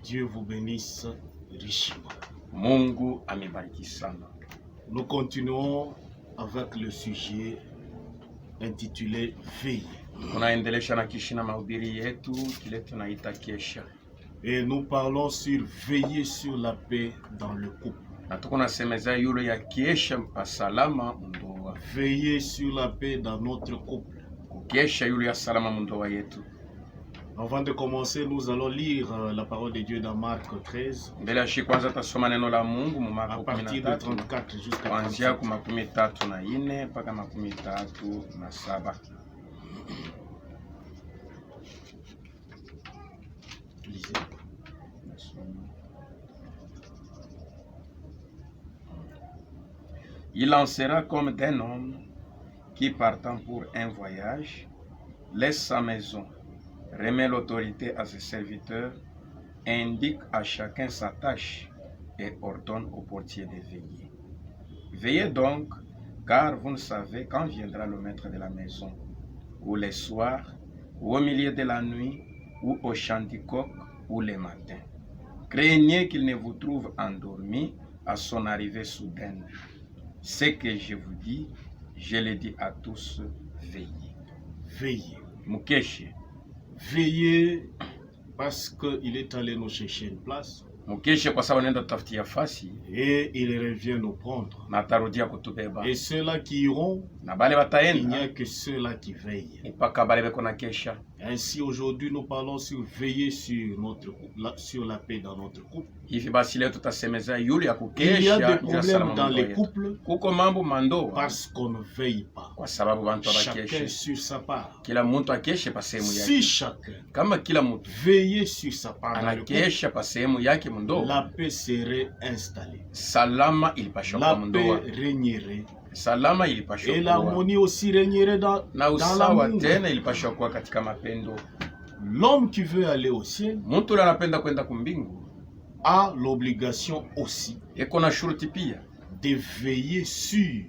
Dieu vous bénisse richement. Mungu amebariki sana. Nous continuons avec le sujet intitulé Veille. Tunaendelesha na kishina mahubiri yetu kile tunaita kesha. Et nous parlons sur veiller sur la paix dans le couple. Na tuko nasemeza yule ya kesha pasalama mundoa. Veiller sur la paix dans notre couple. Kesha yule ya salama mundoa yetu. Avant de commencer, nous allons lire la parole de Dieu dans Marc 13. Mbele ya kwanza tasoma neno la Mungu mu À Marko partir de 13 34 jusqu'à kuanzia 37. ku 34 mpaka 37. Lisez. Il en sera comme d'un homme qui, partant pour un voyage, laisse sa maison, remet l'autorité à ses serviteurs, indique à chacun sa tâche et ordonne au portier de veiller. Veillez donc, car vous ne savez quand viendra le maître de la maison, ou les soirs, ou au milieu de la nuit, ou au chant du coq, ou les matins. Craignez qu'il ne vous trouve endormi à son arrivée soudaine. Ce que je vous dis, je le dis à tous, veillez. Veillez. Mukeshe. Veillez parce qu'il est allé nous chercher une place Mukeshe kwa sababu nenda tutafutia fasi et il revient nous prendre. na atarudia kutubeba. Et ceux-là qui iront, Na bale il n'y bataenda a que ceux-là qui veillent. mpaka bale beko na kesha. Ainsi, aujourd'hui, nous parlons sur veiller sur notre couple, sur la paix dans notre couple. Hivi basi leo tutasemeza yule ya Il y a kukesha des juu ya problèmes salama dans mundoa les yetu. couples Kuko mambo mandoa parce qu'on ne veille pas. kwa sababu bantu Chacun abakeshe. sur sa part. Kila mtu akeshe pa sehemu Si yake. chacun Kama kila mtu veillait sur sa part dans le couple, anakesha pa sehemu yake mundoa, la paix serait installée. salama ilipashwa La kwa mundoa. paix régnerait. Salama ilipashwa Et kuwa. l'harmonie aussi régnerait Na dans usawa l'amour. tena ilipashwa kuwa katika mapendo. L'homme qui veut aller au ciel Mtu yule anapenda kwenda kumbingu a l'obligation aussi eko na shuruti pia de veiller sur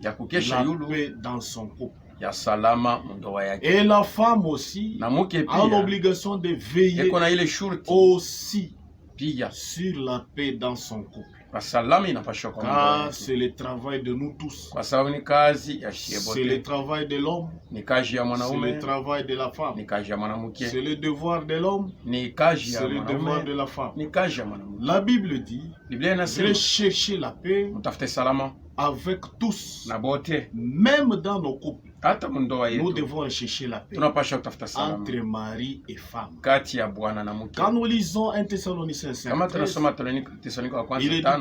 ya kukesha la yulu paix dans son couple. ya salama mundoa yake. Et la femme aussi Na muke a pia l'obligation de veiller eko na ile shurti aussi pia sur la paix dans son couple. kwa salama inapashwa kwa mundoa Car yake. c'est le travail de nous tous. Kwa sababu ni kazi ya shie C'est le bote, travail de l'homme. ni kazi ya C'est le mwanaume, travail de la femme. ni kazi ya mwanamke, C'est le devoir de l'homme. ni kazi ya C'est le devoir de mwanaume, la femme. ni kazi ya mwanamke. La Bible dit, Biblia inasema recherchez la paix mtafute salama avec tous. na bote, Même dans nos couples, hata mundoa nous yetu devons rechercher la paix tunapasha kutafuta salama entre mari et femme. kati ya bwana na mke. Quand nous lisons 1 Thessaloniciens 5, Kama 13, tunasoma Tesalonika wa Il kwanza est dit 5:13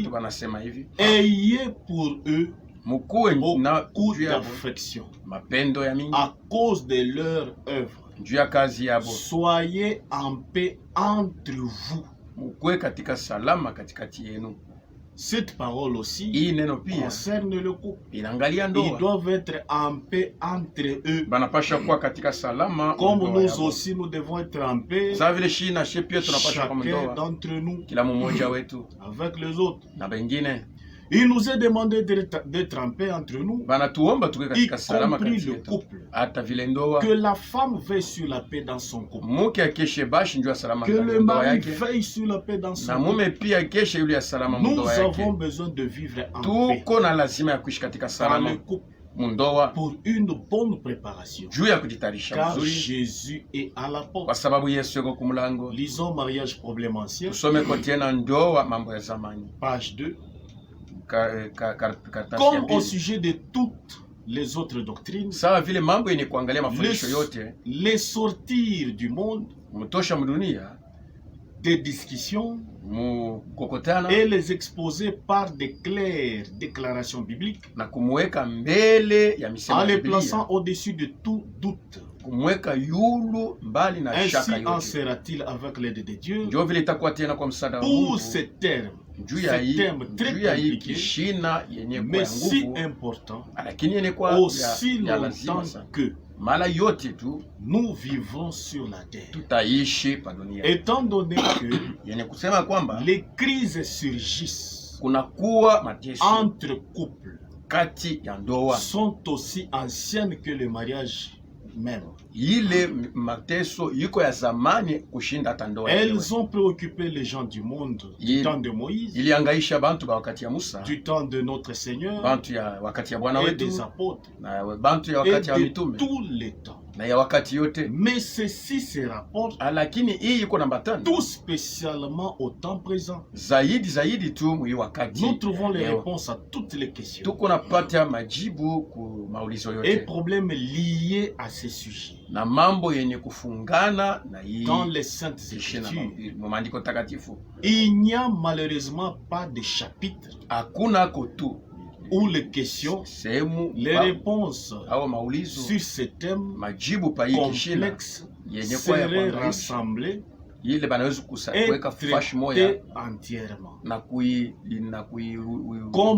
comme wanasema hivi, ayez pour eux mkuwe na beaucoup juu ya d'affection mapendo ya mingi à cause de leur œuvre. juu ya kazi yabo, Soyez en paix entre vous. mkuwe katika salama katikati yenu. Cette parole aussi Hii neno pia concerne le couple. inaangalia Ils ndoa, doivent être en paix entre eux. banapasha kuwa katika salama Comme ndoa nous yabo. aussi, nous devons être en paix, Sawa vile shi na shi pia tunapasha kwa chacun ndoa, d'entre nous, kila mmoja wetu avec les autres. na bengine Il nous est demandé d'être en paix entre nous, banatuomba tuwe y katika salama compris kati le yetu, couple. hata vile ndoa Que la femme veille sur la paix dans son couple. mke akeshe bashi njua salama Que ndani ya le ndoa mari yake, veille sur la paix dans son na couple. mume pia akeshe yule ya salama Nous mundoa yake. avons besoin de vivre en paix Tuko na lazima ya kuishi katika dans salama le couple mundoa pour une bonne préparation. juu ya kujitayarisha Car vizuri, Jésus est à la kwa porte. sababu Yesu yuko kumlango. Lisons Mariage Problème Ancien, Tusome kwa tena ndoa mambo ya zamani page 2. karatasi ya Comme au pili. sujet de toutes les autres doctrines, Sawa vile mambo yenye kuangalia mafundisho yote les sortir du monde mtosha mdunia des discussions mukokotana et les exposer par de claires déclarations bibliques na kumweka mbele ya misemo en ya les Biblia, plaçant au-dessus de tout doute. kumweka yulu mbali na Ainsi shaka en yote. sera-t-il avec l'aide de Dieu. Ndio vile itakuwa tena kwa msaada wa Mungu Pour ces termes, juu ya ce hii thème très juu ya hii compliqué, kishina yenye kwa mais ya si nguvu, important, lakini yenye kwa aussi ya lazima longtemps sana. que Mara yote tu nous vivons sur la terre. tutaishi pa dunia, Étant donné que yenye kusema kwamba les crises surgissent kunakuwa mateso entre couples, kati ya ndoa sont aussi anciennes que le mariage même. Ile mateso iko ya zamani kushinda hata ndoa yenyewe. Elles ont préoccupé les gens du monde du temps de Moïse, iliangaisha bantu ba wakati ya Musa, du temps de notre Seigneur, bantu ya wakati ya Bwana et wetu, des apôtres, na bantu ya et wakati ya de mitume, tous les temps. na ya wakati yote. Mais ceci se rapporte Lakini hii iko nambatana tout spécialement au temps présent. zaidi tu mwi wakati. Nous trouvons les réponses à toutes les questions Tuko napata majibu ku maulizo et yote problèmes liés à ces sujets na mambo yenye kufungana na hii dans les Saintes Écritures. mu maandiko takatifu. Il n'y a malheureusement pas de chapitre Hakuna kotu où les questions, sehemu les réponses au maulizo sur ce thème majibu pa hii kishina complexe yenye kwa ya seraient kuangaisha rassemblées ile banaweza et kuweka fash moya traitées entièrement na comme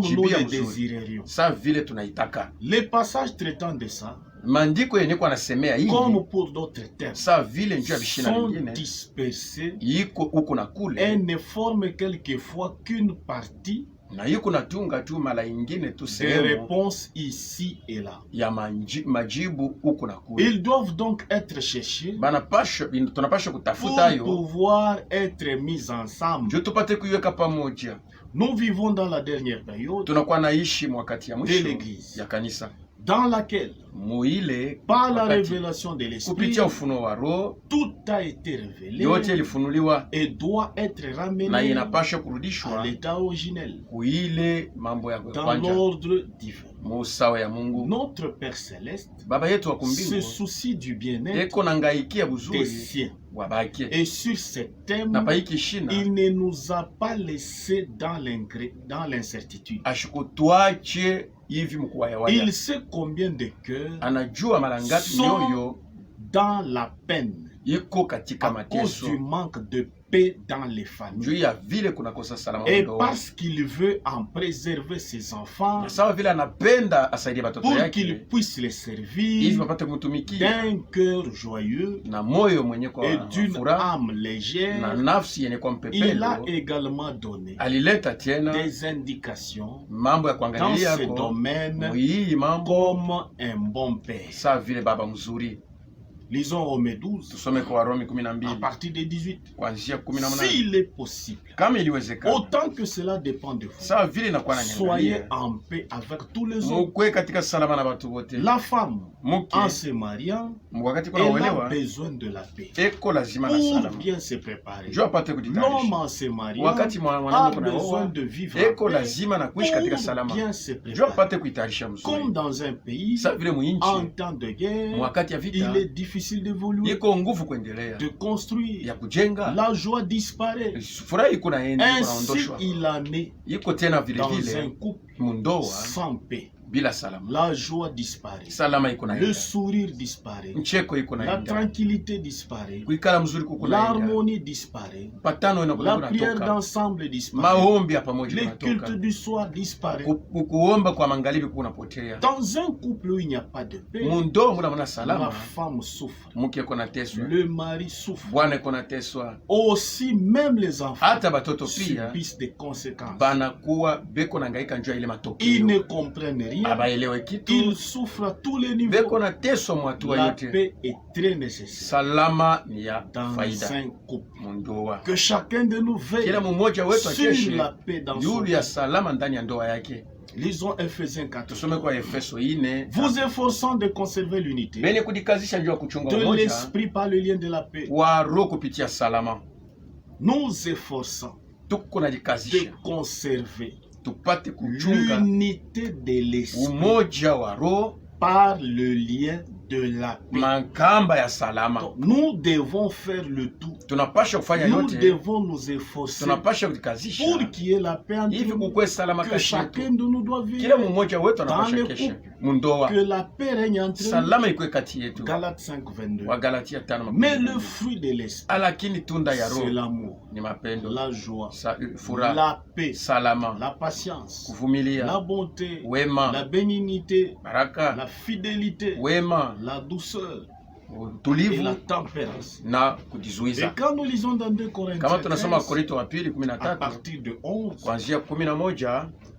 nous kuijibia le mzuri désirerions. sa vile tunaitaka. Les passages traitant de ça, Maandiko yenye kwa nasemea hii comme pour d'autres thèmes, sa vile njoo ya bishina sont vingine dispersés iko huko na et kule, ne forment quelquefois qu'une partie na iko natunga tu mara ingine tu des sehemu réponses ici et là. ya majibu huko na kule. Ils doivent donc être cherchés Tunapasha pour kutafuta yo pouvoir être mis ensemble. juu tupate kuiweka pamoja. Nous vivons dans la dernière période Tunakuwa naishi mwakati ya de mwisho l'Église, ya kanisa dans laquelle, muile par la wakati révélation de l'Esprit, kupitia ufunuo wa Roho tout a été révélé yote ilifunuliwa et doit être na ramené inapasha à kurudishwa l'état originel, kuile mambo ya dans kwanja l'ordre divin. musawa ya Mungu. Notre Père Céleste Baba yetu wa se kumbingu soucie du bien-être eko na ngaikia des buzuri siens. wabake Et sur ce thème, na paiki shina il ne nous a pas laissés dans l'incertitude. ashikutwache hivi mkuwayawaya. Il sait combien de cœurs Anajua mara ngapi sont mioyo dans la peine iko katika à cause mateso du manque de paix dans les juu familles. ya vile kunakosa salama Et ndoa. parce qu'il veut en préserver ses enfants Na sawa vile anapenda asaidie batoto pour yake qu'ils puissent les hivi servir wapate kumtumikia d'un cœur joyeux na moyo mwenye kwa et d'une furaha âme na légère, nafsi yenye kwa il a mpepelo. également donné Alileta tena des indications mambo ya dans kuangalia ce yako domaine muhii mambo comme un bon père. sawa vile baba mzuri. Lisons Romains 12 Tusome kwa Warumi à 12 partir de 18. kuanzia 18. S'il est possible, Kama iliwezekana autant que cela dépend de vous, sawa vile inakuwa na soyez nyangalia en paix avec tous les autres. mukwe katika salama na watu wote. La femme, Muke en se mariant, wakati kuna elle a uelewa besoin de la paix eko lazima na pour salama bien se préparer. juu apate L'homme kujitayarisha. en se mariant Wakati a mwanamke kuna besoin oa de vivre eko en paix lazima na kuishi katika pour salama bien se juu préparer. apate kuitayarisha Comme mzuri. dans un pays, Sa vile en muinchi temps de guerre, wakati ya il vita est difficile d'évoluer, iko nguvu kuendelea de construire. ya kujenga, La joie disparaît. furaha iko naenda iko Ainsi, naondoshwa, il en est iko tena vile dans un vile couple mundoa sans paix. bila salama. La joie disparaît. Salama iko Le naenda, sourire disparaît. mcheko iko La naenda, tranquillité disparaît. kuikala mzuri kuko naenda, L'harmonie disparaît. patano La inakuwa prière kunatoka, d'ensemble disparaît. maombi ya pamoja Les kunatoka, cultes du soir disparaît. kuomba kwa magharibi kunapotea. Dans un couple où il n'y a pas de paix, Mundoa muna muna la salama, femme souffre. mke iko nateswa, Le mari souffre. bwana iko nateswa, Aussi, même les enfants hata batoto pia subissent des conséquences. banakuwa beko nangaika njoo ile Ils matokeo, ne comprennent rien. abaelewe kitu, Ils souffrent à tous les niveaux. beko nateswa mwatua La yote. paix est très nécessaire Salama ni ya dans faida un couple. mundoa. Que chacun de nous veille Kila mmoja wetu sur akeshe la paix dans son yule ya couple. salama ndani ya ndoa yake. Lisons Ephésiens 4. Tusome kwa Efeso 4, Vous efforçant de conserver l'unité benye kujikazisha njoo ya kuchunga de umoja l'esprit par le lien de la paix. wa roho kupitia salama. Nous efforçons Tuko de najikazisha conserver tupate kuchunga l'unité de l'esprit umoja wa roho par le lien de la paix. makamba ya salama. Donc, nous devons faire le tout. Tunapasha kufanya Nous yote, devons nous efforcer tunapasha kujikazisha pour qu'il y ait la paix entre hivi nous. kukwe salama Que kati chacun yetu. de nous doit vivre. Kila mmoja wetu Dans anapasha le kesha couple. mundoa, Que la paix règne entre nous. salama ikwe kati yetu. Galates 5, 22. Wa Galatia 5:22. Mais le fruit de l'esprit, Lakini tunda ya c'est roho l'amour, ni mapendo, la joie, furaha, la paix, salama, la patience, la kuvumilia, bonté, wema, la bénignité, baraka, la fidélité, wema, la douceur, et utulivu la tempérance. na Et kujizuiza. quand nous lisons dans 2 Kama Corinthiens tunasoma 13, Korinto wa pili à 13 partir de 11, kuanzia 11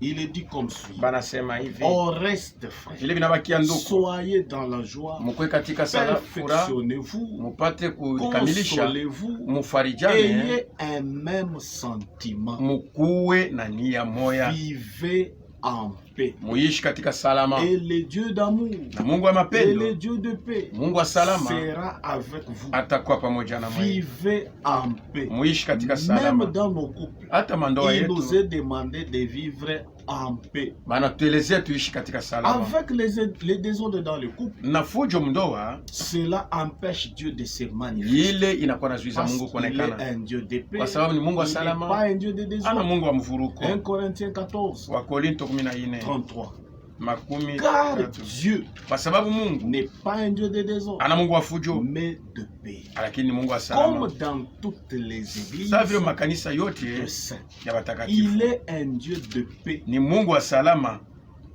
il est dit comme suit. banasema hivi, Au reste, frère, vile vinabakia ndugu, soyez dans la joie, mukwe katika sala furaha, perfectionnez-vous, mupate kukamilisha, consolez-vous, mufarijane, ayez un même sentiment, mukuwe na nia moya, vivez en paix. muishi katika salama. Et le Dieu d'amour Na Mungu wa et le mapendo, Dieu de paix Mungu wa salama sera avec vous. atakuwa pamoja na mwe. Vivez en paix. Muishi katika Même salama. dans nos couples, Hata mandoa il nous yetu est demandé de vivre en paix. maana tuelezea tuishi katika salama. Avec les désordres dans le couple, Na fujo mndoa cela empêche Dieu de se manifester. ile inakuwa nazuiza Parce Mungu qu'il est kuonekana, un Dieu de paix. kwa sababu ni Mungu wa Il n'est salama, pas un Dieu de ana désordre. Mungu wa mvuruko. 1 Corinthiens 14, Wa Korinto 14 33. makumi Car tatu. Dieu Kwa sababu Mungu n'est pas un Dieu de désordre, ana Mungu wa fujo, mais de paix. lakini ni Mungu wa salama. Comme dans toutes les églises Savyo makanisa de yote saints, ya watakatifu il est un Dieu de paix. ni Mungu wa salama.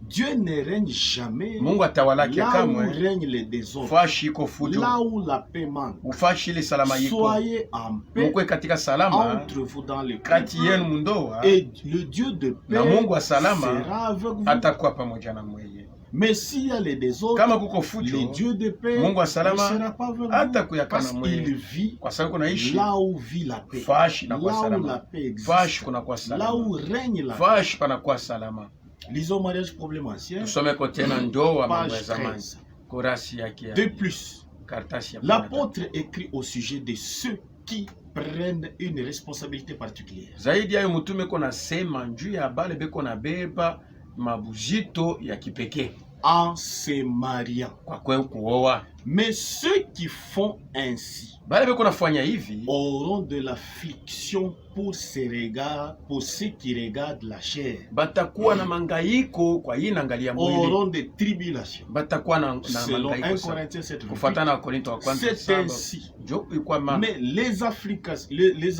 Dieu ne règne jamais Mungu atawalake là où kamwe règne les désordres, fashi iko fujo, là où la paix manque. ufashi ile salama yiko. Soyez en paix Mukwe katika salama entre vous dans le kati yenu couple, mundoa, et le Dieu de na paix Mungu wa salama sera avec vous. atakuwa pamoja na mweye. Mais s'il y a les désordres, Kama kuko le fujo, Dieu de paix Mungu wa ne salama sera pas avec hata vous, kuyakana parce mweye, qu'il vit kwa sababu kunaishi là où vit la paix, fashi na kwa là où la salama, paix existe, fashi kunakuwa là où salama, règne la paix. fashi panakuwa salama. Lisons mariage problème ancien, Tusomeko tena ndoa, mambo ya page zamani, 13. kurasi yake De ya plus, karatasi ya 13. l'apôtre écrit au sujet de ceux qui prennent une responsabilité particulière. Zaidi yayo mtume kona sema njuu ya bale beko na beba mabuzito ya kipekee En se mariant. kwa kwe kuoa. Mais ceux qui font ainsi Bale beko nafanya hivi auront de l'affliction pour ceux qui regardent la chair, batakuwa na mangaiko kwa hii naangalia mwili, auront des tribulations. batakuwa na Selon 1 mangaiko sana. Corinthiens 7, Kufuatana na Korinto wa kwanza c'est 7 ainsi. njo ilikuwa maana, Mais les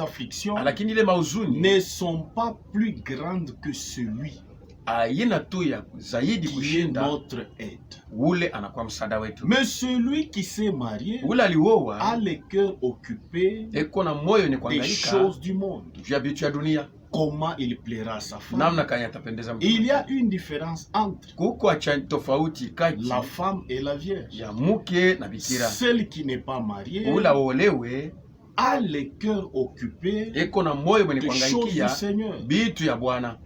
afflictions lakini ile mauzuni ne sont pas plus grandes que celui aina tu ya zaidi qui est kushinda notre aide. ule anakuwa msaada wetu. Mais celui qui s'est marié Ule a alioa le cœur occupé eko na moyo ni des kuangaika choses du monde. juu ya vitu ya dunia, Comment il plaira à sa femme. namna kanya atapendeza mtu. Il y a une différence entre Kuko acha tofauti kati la femme et la vierge. ya mke na bikira. Celle qui n'est pas mariée Ula olewe a le cœur occupé eko na moyo mwenye des choses kuangaikia du Seigneur bitu ya Bwana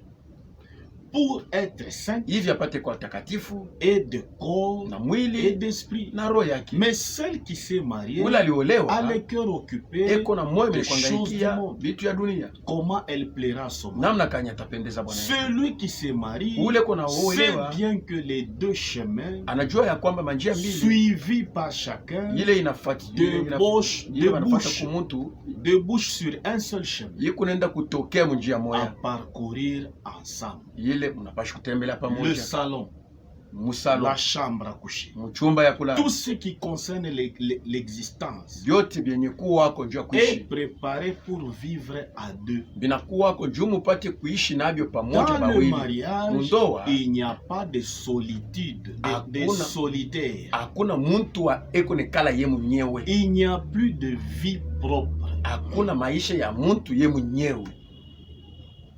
pour être saint hivi apate kwa takatifu et de corps na et mwili d'esprit. na roho yake. Mais celle qui s'est mariée Ula a aliolewa le cœur occupé eko na moyo mwenye des choses du kuangaikia monde. bitu ya dunia, Comment elle plaira à son mari. namna kanya atapendeza Bwana yake. Celui qui se marie Ule kona sait olewa bien que les deux chemins anajua ya kwamba manjia mbili suivis par chacun ile inafuatilia debouche kumuntu débouchent sur un seul chemin yiku nenda kutokea munjia à moya parcourir ensemble. ile mnapasha kutembelea Le pamoja, salon, musalo, la chambre à coucher, mchumba ya kulala, tout ce qui concerne l'existence vyote vyenye kuwako juu ya est kuishi préparé pour vivre à deux. vinakuwako juu mupate kuishi navyo pamoja Dans le bawili. mariage, Mundoa il n'y a pas de solitude, de Hakuna. solitaire. Hakuna muntu wa eko nekala ye mwenyewe, Il n'y a plus de vie propre. hakuna maisha ya muntu ye mwenyewe,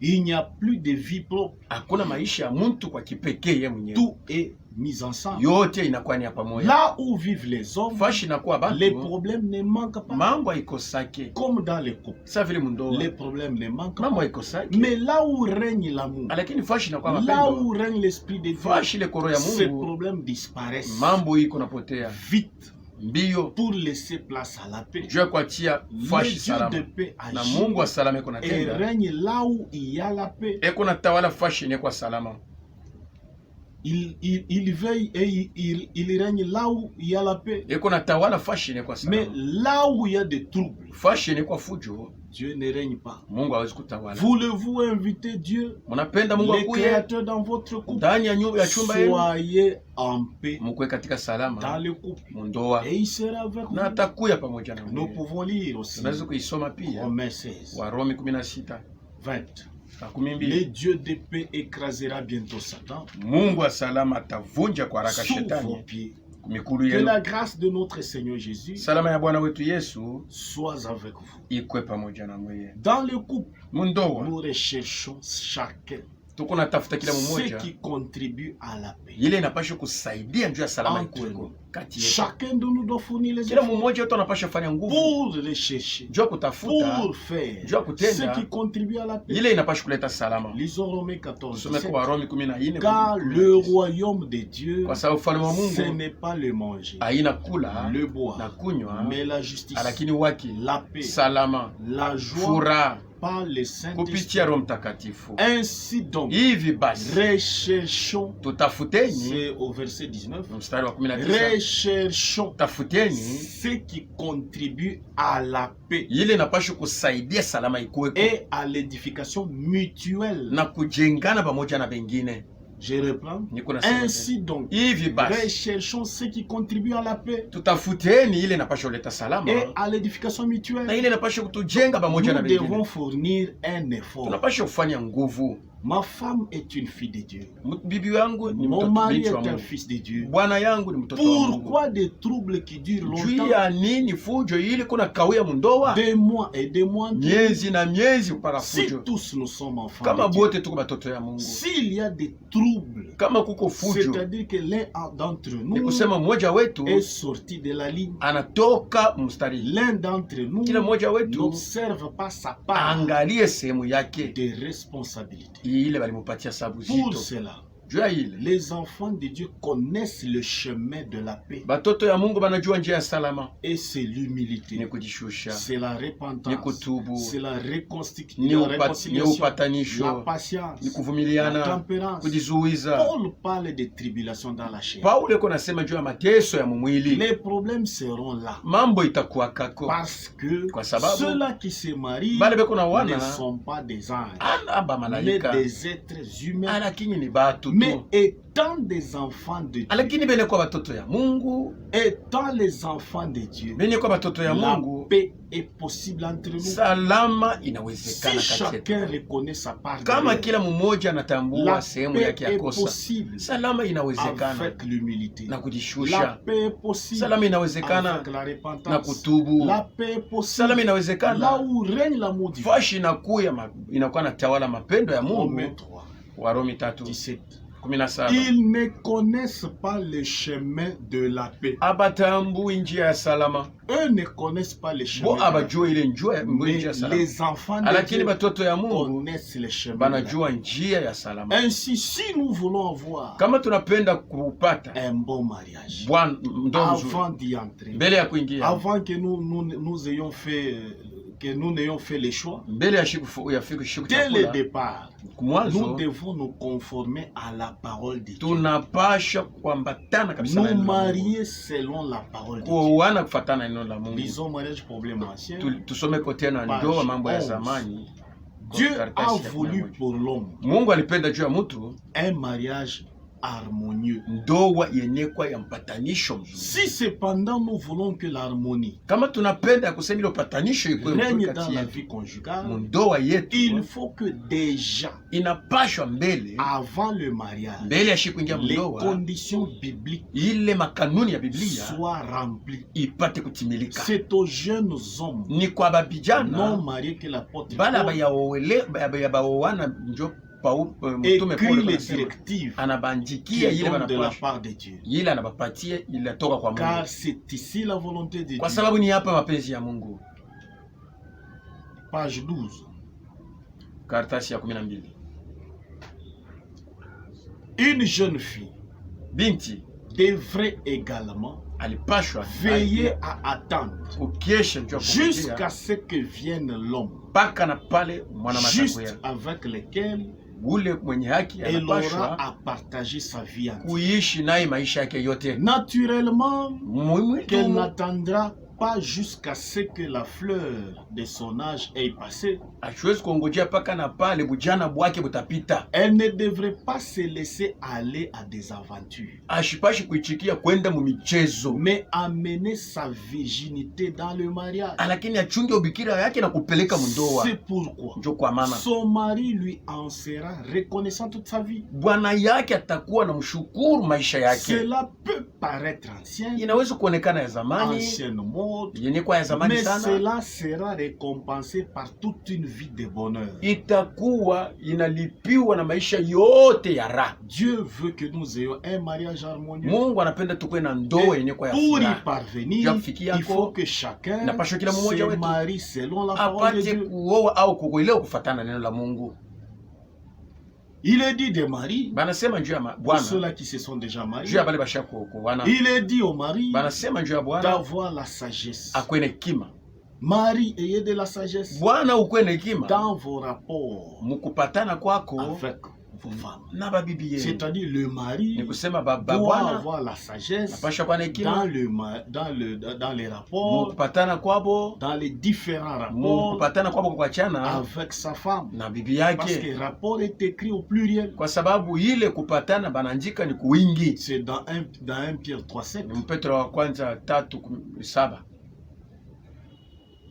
Il n'y a plus de vie propre. hakuna maisha ya muntu kwa kipekee ye mwenyewe, Tout est mis ensemble. yote inakuwa ni ya pamoja. Là où vivent les hommes, Fashi inakuwa les batu problèmes ne manquent pas. mambo haikosake, Comme dans les couples, sa vile mundoa les problèmes ne manquent mambo pas. haikosake, Mais là où règne l'amour, lakini fashi inakuwa là mapendo, où règne l'esprit de Dieu, fashi ile koro ya ces Mungu problèmes disparaissent mambo iko napotea vite mbio pour laisser place à la paix. juu ya kuachia Le fashi Dieu salama, de paix na agit Mungu wa salama iko et natenda règne là où il y a la paix. eko natawala fashi ni kwa salama, Il veille et il règne là où il y a la paix. eko natawala fashi ni kwa Mais salama. là où il y a des troubles, Fashi ni kwa fujo, Dieu ne règne pas. Mungu hawezi kutawala. Voulez-vous inviter Dieu, Mnapenda Mungu le akuye Créateur, dans votre couple? ndani ya nyumba ya chumba yenu, Soyez en paix mukwe katika dans salama le couple. mundoa, Et il sera avec na vous. atakuya pamoja na Nous wewe. pouvons lire aussi Tunaweza kuisoma pia Romains 16, Warumi 16 20. makumi Le mbili. Dieu de paix écrasera bientôt Satan Mungu wa salama atavunja kwa haraka sous vos shetani pieds. kumikulu Que yenu. la grâce de notre Seigneur Jésus Salama ya Bwana wetu Yesu soit avec vous. ikwe pamoja na mweye. Dans le couple, Mundoa nous recherchons chacun tuko natafuta kila ce mmoja qui contribue à la paix. ile inapaswa kusaidia njuu ya salama Entre ikweko nous. kati yetu. Chacun de nous doit fournir les Kila efforts mmoja wetu anapaswa fanya nguvu pour rechercher, njuu ya kutafuta pour faire njuu ya kutenda ce qui contribue à la paix. ile inapaswa kuleta salama. Lisons Romains 14, Tusome 17. kwa Warumi 14. Car le royaume de Dieu, Kwa sababu ufalme wa ce Mungu n'est pas le manger, haina kula le na boire, kunywa, mais la justice, lakini waki la paix, salama, la joie furaha par le Saint-Esprit. kupitia Roho Mtakatifu. Ainsi donc, Hivi basi recherchons, tutafuteni, c'est au verset 19, mstari wa 19, recherchons tafuteni ce qui contribue à la paix ile inapaswa kusaidia salama ikuweko et à l'édification mutuelle. na kujengana pamoja na bengine. Je reprends. Niko nasema Ainsi donc, hivi basi recherchons ce qui contribue à la paix tutafuteni ile inapaswa kuleta salama et à l'édification na mutuelle. ile inapaswa kutujenga pamoja na Nous bengine. devons fournir un effort. Tunapaswa kufanya nguvu. Ma femme est une fille de Dieu. Bibi yangu ni Mon mtoto mari binti est wa un Mungu. fils de Dieu. Bwana yangu ni mtoto wa Mungu. Pourquoi des troubles qui durent Juu longtemps, ya nini fujo ili kuna kawia mundoa des mois et des mois, miezi na miezi kupara si fujo? tous nous sommes enfants Kama de Dieu, bote tuko batoto ya Mungu, s'il y a des troubles, kama kuko fujo, c'est-à-dire que l'un d'entre ni nous kusema mmoja wetu est sorti de la ligne, anatoka mstari, l'un d'entre nous kila mmoja wetu n'observe pas sa part angalie sehemu yake de responsabilité. ile balimupatia sababu Pour zito. cela, Juu ya ile les enfants de Dieu connaissent le chemin de la paix batoto ya Mungu banajua njia ya salama, et c'est ni l'humilité, kujishusha, c'est la ni repentance, kutubu, c'est la ni réconciliation, la upatanisho, patience, ni la kuvumiliana, tempérance. kujizuiza. Paul parle de tribulations dans la chair. Paulo yuko nasema juu ya mateso ya mumwili, Les problèmes seront là mambo itakuwa kako parce que kwa sababu ceux-là qui se marient bale beko na ne wana sont pas des anges, aba mais malaika, des êtres humains, lakini ni batu mais tu, étant des enfants de Dieu, lakini bene kwa batoto ya Mungu, étant les enfants de Dieu, bene kwa batoto ya la Mungu, paix est possible entre nous. salama Si inawezekana kati chacun yetu. reconnaît sa part Kama d'erreur, kila mmoja anatambua la sehemu paix yake ya est kosa, possible salama inawezekana avec l'humilité. na La kujishusha, paix est possible salama inawezekana avec la na repentance. kutubu, La paix est possible salama là inawezekana où règne l'amour divin. fashi inakuwa na tawala mapendo ya Mungu. Romains 3, Warumi 3:17. 17. Ils ne connaissent pas le chemin de la paix. Abatambui njia ya salama, Eux ne connaissent pas le chemin bo de la paix. abajua ile njia Mais ya salama, les enfants de lakini Dieu batoto ya Mungu connaissent le chemin de la paix. banajua njia ya salama. Ainsi, si nous voulons avoir Kama tunapenda kupata un bon mariage, bwana ndoa nzuri, avant d'y entrer, mbele ya kuingia, avant que nous ayons fait, que nous n'ayons fait les choix, mbele ya shiku dès le chakula, départ, nous mwanzo devons nous conformer à la parole de Dieu. tunapasha kuambatana kabisa na Nous neno la Mungu, marier selon la parole de Dieu. kuoana kufatana na neno la Mungu. Lisons mariage problème ancien. Tusome kote na Page ndoa, mambo ya 11. zamani. Dieu a Karatasi ya voulu 11. pour l'homme Mungu alipenda juu ya mtu un mariage harmonieux. ndoa yenye kwa ya mpatanisho mzuri. Si cependant nous voulons que l'harmonie Kama tunapenda kusema ile upatanisho ikuwe mzuri règne dans kati la yetu, vie conjugale, mundoa yetu il faut que déjà, inapashwa mbele avant le mariage, mbele ya shiku ingia les mundoa, conditions bibliques ile makanuni ya Biblia soient remplies. ipate kutimilika. C'est aux jeunes hommes Ni kwa non babijana mariés que l'apôtre bala Paul bayaowana njo mtume écrit Paulo les anasema, directives anabandikia qui ile donnent de la banapasha part de Dieu. ile anabapatia ile toka kwa Car Mungu, c'est ici la volonté de kwa Dieu. sababu ni hapa mapenzi ya Mungu. Page 12. Karatasi ya 12. Une jeune fille Binti devrait également alipashwa veiller à attendre kukesha juu ya jusqu'à kungojea ce que vienne l'homme mpaka na pale mwana juste matakuya avec lequel ule mwenye haki elle aura anapashwa à partager sa vie entière. kuishi naye maisha yake yote. Naturellement, Muhimu qu'elle tu n'attendra pas jusqu'à ce que la fleur de son âge ait passé. Hatuwezi kuongojea paka na pale bujana bwake butapita. Elle ne devrait pas se laisser aller à des aventures, Ashipashi kuichikia kwenda mu michezo, mais amener sa virginité dans le mariage. lakini achunge ubikira yake na kupeleka mundoa. C'est pourquoi Njo kwa maana son mari lui en sera reconnaissant toute sa vie. bwana yake atakuwa na mshukuru maisha yake. Cela peut paraître ancien, Inaweza kuonekana ya zamani, ancienne mode, yenye kwa ya zamani mais sana, cela sera récompensé par toute une vie de bonheur. itakuwa inalipiwa na maisha yote ya raha. Dieu veut que nous ayons un mariage harmonieux. Mungu anapenda tukue na ndoa yenye kwa ya Pour y furaha. parvenir, il faut que chacun Napaswa kila mmoja se wetu marie selon la parole de apate Dieu. kuoa au kukuelewa kufatana neno la Mungu. Il est dit des maris, Banasema njoo ya pour bwana, ceux-là qui se sont déjà njoo mariés, ya bale basha kuoana. il est dit aux maris Banasema njoo ya bwana d'avoir la sagesse. akuwe na hekima. Marie, ayez de la sagesse Bwana ukuwe na hekima dans vos rapports mukupatana kwako avec vos femmes. na babibi yenu. C'est-à-dire le mari Ni kusema baba doit bwana avoir la sagesse napasha kuwa na dans, hekima dans les rapports, mukupatana kwabo, dans les différents rapports mukupatana kwabo kukwachana avec sa femme. na bibi Parce yake, que rapport est écrit au pluriel. kwa sababu ile kupatana banandika ni kuwingi. C'est dans 1 Pierre 3,7. Ni Petro wa kwanza 3:7.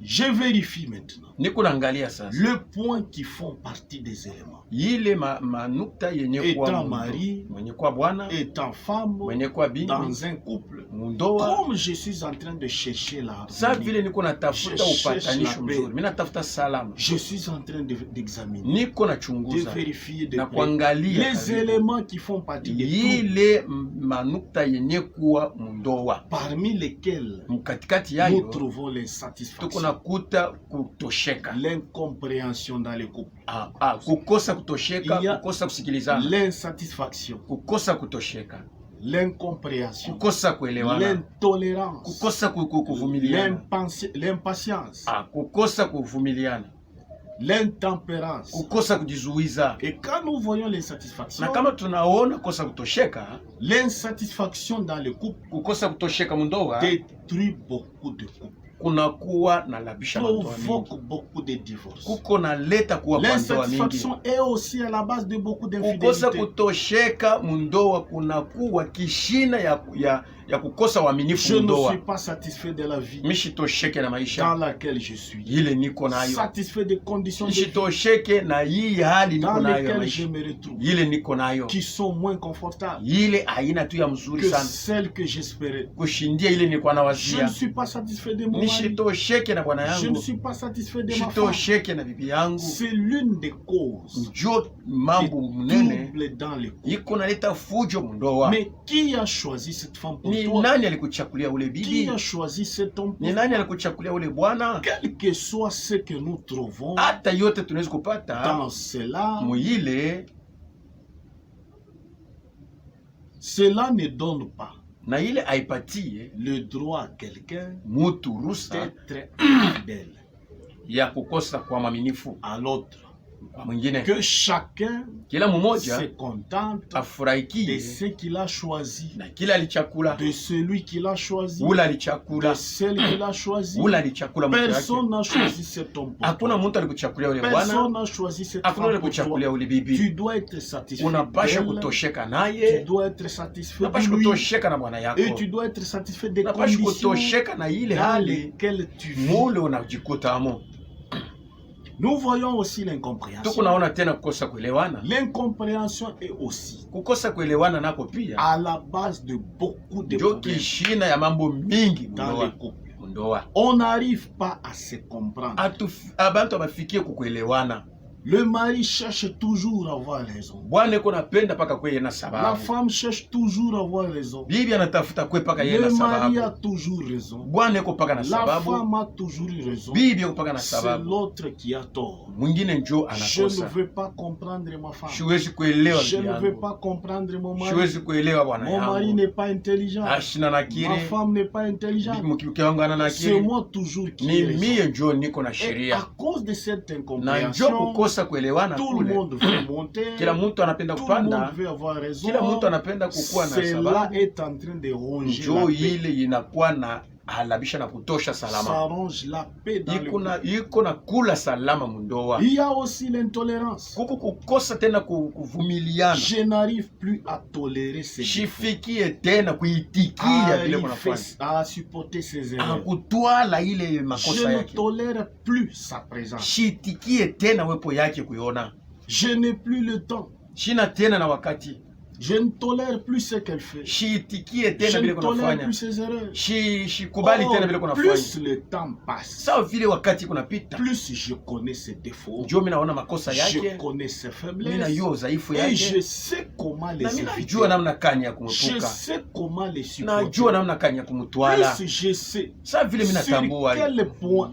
Je vérifie maintenant Niko naangalia sasa le point qui font partie des éléments. ile manukta yenye kwa Étant mari, mwenye kwa bwana, étant femme, mwenye kwa binti, dans un couple, mundoa. comme je suis en train de chercher la Sa harmonie, vile niko natafuta Je cherche upatanisho la paix. mzuri, mimi natafuta salama, je suis en train d'examiner, niko de nachunguza vérifier de na près kuangalia les karibu éléments qui font partie de tout, ile manukta yenye kuwa mundoa, parmi lesquels mkatikati nous yayo trouvons tuko l'insatisfaction, nakuta kutosheka, l'incompréhension dans les couples, kukosa kutosheka, Il y a kukosa kusikilizana, l'insatisfaction, kukosa kutosheka, l'incompréhension, kukosa kuelewana, l'intolérance, kukosa kuvumiliana, l'impatience, kukosa kuvumiliana, l'intempérance. kukosa kujizuiza. Et quand nous voyons l'insatisfaction, Na kama tunaona kosa kutosheka, l'insatisfaction dans le couple kukosa kutosheka mundoa détruit beaucoup de couples, kunakuwa na labisha mandoa mingi, provoque beaucoup de divorces. kuko na leta kuwa kwa ndoa mingi. L'insatisfaction est aussi à la base de beaucoup Kukosa d'infidélité. kutosheka mundoa kunakuwa kishina ya kukosa uaminifu Je ne mundoa. suis pas satisfait de la vie Mishitosheke na dans maisha laquelle je suis, ile niko nayo, satisfait des conditions de vie mishitosheke na hii hali dans niko nayo ya lesquelles je maisha me retrouve, ile niko nayo, qui sont moins confortables ile aina tu ya mzuri que sana celles que j'espérais. kushindia ile nilikuwa Je ne nawazia. suis pas satisfait de mon mari. Nishitosheke na bwana Je ne yangu, suis pas satisfait de ma femme. shitosheke na bibi yangu. C'est l'une des causes Njo qui mambo mnene trouble dans les couples. iko naleta fujo mundoa. Mais qui a choisi cette femme pour Ni toi? nani alikuchakulia ule Qui bibi? a choisi cet homme pour Ni toi? nani alikuchakulia ule bwana? Quel que soit ce que nous trouvons Hata yote tunaweza kupata dans cela, muile, cela ne donne pas na ile aipatie le droit à quelqu'un mutu ruhusa d'être infidèle ya kukosa kwa mwaminifu à l'autre. kwa mwingine. Que chacun Kila se mmoja contente de afurahikie ce qu'il a choisi, na kila alichakula, de celui qu'il a choisi, ula de alichakula, celle qu'il a choisi. ula alichakula mtu yake. Personne n'a choisi cet homme pour Hakuna toi. mtu alikuchakulia ule bwana, Personne n'a choisi cette hakuna femme pour alikuchakulia toi. ule Tu bibi. dois être satisfait Unapasha d'elle, kutosheka tu naye, dois être satisfait unapasha de lui, kutosheka na bwana yako, et tu dois être satisfait des unapasha conditions kutosheka na ile dans hali lesquelles tu vis. mule unajikuta amo. Nous voyons aussi l'incompréhension. Tuko naona tena kukosa kuelewana. L'incompréhension est aussi Kukosa kuelewana nako pia à la base de beaucoup de ndio problèmes kishina ya mambo mingi dans les mundoa. couples. Mundoa On n'arrive pas à se comprendre. abantu abafikie kukuelewana. Le mari cherche toujours à avoir raison. Bwana iko napenda paka kweye na La sababu, femme cherche toujours à avoir raison. bibi anatafuta kwe paka yeye na Le mari a sababu. toujours raison. Bwana iko paka na La sababu, femme a toujours raison. bibi iko paka na C'est sababu. l'autre qui a tort. Mwingine njo Je ne anakosa. veux pas comprendre ma femme. Siwezi kuelewa Je bibi ne veux yangu, pas comprendre mon mari. siwezi kuelewa bwana Mon mari yangu, n'est pas intelligent. ashina na Ma kile femme n'est pas intelligente. mke wangu ana na C'est kile. moi toujours qui Ni ai raison. mie njo niko na Et sheria, à cause de cette na njo incompréhension, kukosa kuelewana tout le kule. monde veut monter. Kila mtu anapenda Tout le monde kupanda, veut avoir raison. kila mtu anapenda kukuwa na Cela sababu. est en train de ronger Njo la paix. ile inakuwa na alabisha na kutosha salama. s'arrange la paix dans le couple. Iko na kula salama mundoa. Il y a aussi l'intolérance. Kuko kukosa tena kuvumiliana. Je n'arrive plus à tolérer ces défauts, Shifikie tena kuitikia vile kunafanya. à supporter ses erreurs. Kutwala ile Je makosa ne yake. tolère plus sa présence. Shitikie tena wepo yake kuiona. Je n'ai plus le temps. Shina tena na wakati. Je ne tolère plus ce qu'elle fait. Shiitikie Je tena vile ne tolère kunafanya. plus ses erreurs. Shikubali tena vile kunafanya. Plus le temps passe, Sawa vile wakati kunapita. plus je connais ses défauts, Ndio mimi naona makosa je yake. connais ses Mimi faiblesses, najua udhaifu et je yake. sais comment les Na mimi éviter. najua namna kani ya Je kumwepuka. sais comment les supporter. Najua namna kani ya kumtwala. Plus je sais Sawa vile mimi sur natambua quel point,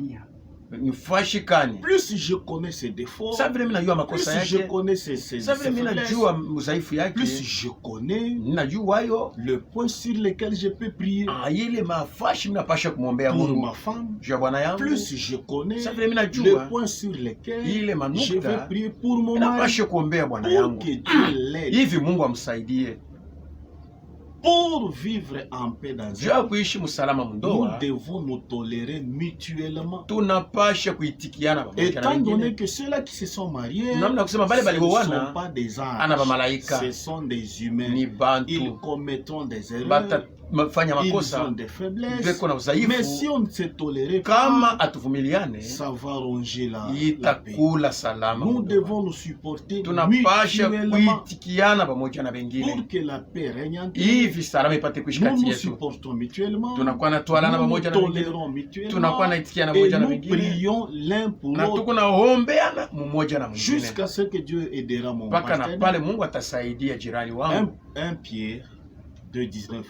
nifashi kani. plus je connais ses défauts, Sawa vile mimi najua plus makosa je yake. connais ses Sawa vile mimi faiblesses, najua udhaifu yake. plus je connais Najua yo le point sur lequel je peux prier ile mafashi mimi napasha kumwombea pour Mungu. ma femme. Juu ya bwana yangu. Plus je connais Sawa vile mimi le najua point sur lequel ile je manukta vais prier pour mon mari, napasha kuombea bwana pour yangu. que Dieu l'aide, Hivi Mungu amsaidie. pour vivre en paix dans Juu ya un. kuishi msalama Nous mundoa. devons nous tolérer mutuellement. Tunapasha kuitikiana pamoja na Étant donné wengine. que ceux-là qui se sont mariés, Namna kusema bale ce ne balioana sont pas des ana ba anges, malaika. ce sont des humains. Ni bantu. Ils commettront des erreurs, Batafanya ils makosa. ont des faiblesses. Beko na Mais udhaifu. si on ne se tolère Kama pas, atuvumiliane ça va ronger la paix. itakula salama. Nous mundoa. devons nous supporter Tunapasha mutuellement kuitikiana pamoja na wengine. pour que la paix règne entre nous. Hivi salama ipate kuishi Nous kati nous yetu. supportons mutuellement, Tunakuwa na twalana nous nous pamoja na wengine. tolérons mutuellement Tunakuwa na itikiana et pamoja na nous wengine. prions l'un pour Na l'autre tuko na ombeana mmoja na mwingine. jusqu'à ce que Dieu aidera mon Mpaka na partenaire. pale Mungu atasaidia jirani wangu. 1 Pierre 2,19.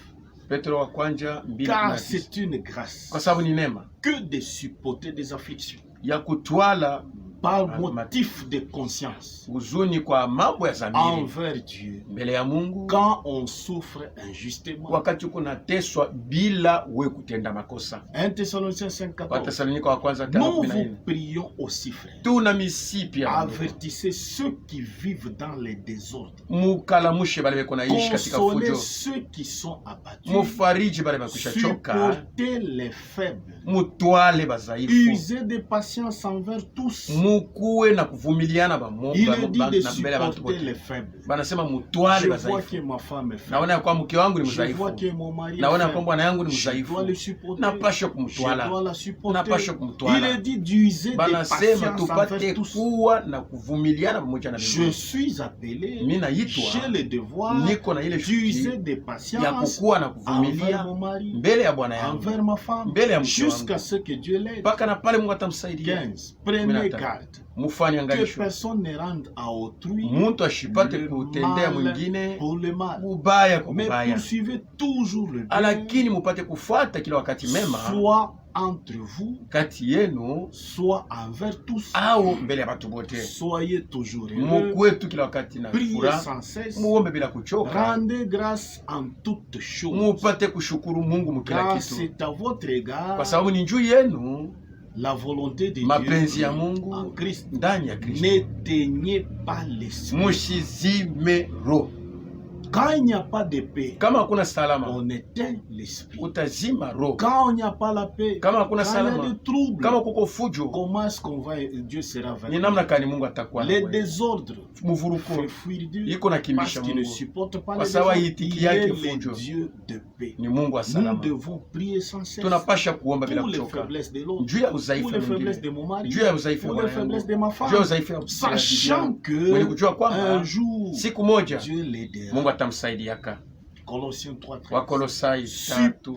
Petro wa kwanza 2:19. Car c'est une grâce Kwa sababu ni neema que de supporter des afflictions ya kutwala par motif de conscience huzuni kwa mambo ya dhamiri envers Dieu mbele ya Mungu quand on souffre injustement. wakati uko nateswa bila we kutenda makosa. 1 Thessaloniciens 5,14. Wathesalonika wa kwanza Nous 5:14. vous prions aussi, frères. Tuna misipi ya Mungu. Avertissez ceux qui vivent dans les désordres. Mukalamushe bale beko naishi katika Consolez fujo. ceux qui sont abattus. Mufariji bale bakwisha choka. Supportez les faibles. Mutwale bazaifu. Usez de patience envers tous. Mukuwe na kuvumiliana Il na est dit de mbele ya watu supporter wote. les faibles. Banasema mutwale Je vois bazaifu. que ma femme est faible. Naona ya kwa mke wangu ni Je vois mzaifu. que mon mari est Naona ya kwa faible. bwana yangu ni Je dois mzaifu. le supporter. Napasha Je kumtwala. dois la supporter. Napasha Il kumtwala. est dit d'user de Banasema patience tupate envers tous. kuwa na kuvumiliana pamoja na Je wengine. suis appelé, Mimi naitwa j'ai le devoir niko na ile d'user shughuli de ya patience kukuwa na envers kuvumilia mon mari, mbele ya bwana yangu, envers ma femme, mbele ya mke jusqu'à wangu, ce que Dieu l'aide. mpaka na pale Mungu atamsaidia. 15. Prenez 15. garde Mufanye que angalisho, personne ne rende à autrui muntu ashipate le kutendea mal mwingine pour le mal, ubaya kwa mais ubaya, poursuivez toujours le bien, lakini mupate kufuata kila wakati mema soit entre vous, kati yenu soit envers tous. au mbele ya watu wote. Soyez toujours heureux, Mukwetu kila wakati na priez furaha, sans cesse, muombe bila kuchoka, rendez grâce en toutes choses. mupate kushukuru Mungu mukila Car kitu, c'est à votre égard kwa sababu ni juu yenu la volonté de mapenzi Dieu ya Mungu en Christ. ndani ya Kristo. N'éteignez pas l'esprit. Mushizime roho. Quand il n'y a pas de paix, Kama hakuna salama, on éteint l'esprit. utazima roho. Quand il n'y a pas la paix, Kama hakuna quand il y a salama, des troubles, kama kuko fujo, comment est-ce qu'on va, Dieu sera ni vaincu? namna kani Mungu atakuwa Les nawe. désordres Muvuruko fait fuir Dieu iko na parce kimbisha qu'il ne Mungu, supporte pas kwa les sababu désordres. haitiki Il est yake le fujo. Dieu de paix. Ni Mungu wa Nous salama. devons prier sans cesse Tunapasha kuomba bila pour les kuchoka faiblesses de l'autre, juu ya pour udhaifu les wa faiblesses mwingine, de mon mari, juu ya udhaifu wa pour les bwana faiblesses yangu, de ma juu ya femme, udhaifu wa bibi sachant yangu, que mwenye kujua un kwamba jour siku moja Dieu l'aidera. Mungu atamsaidiaka. Colossiens 3:13. Wakolosai 3:15.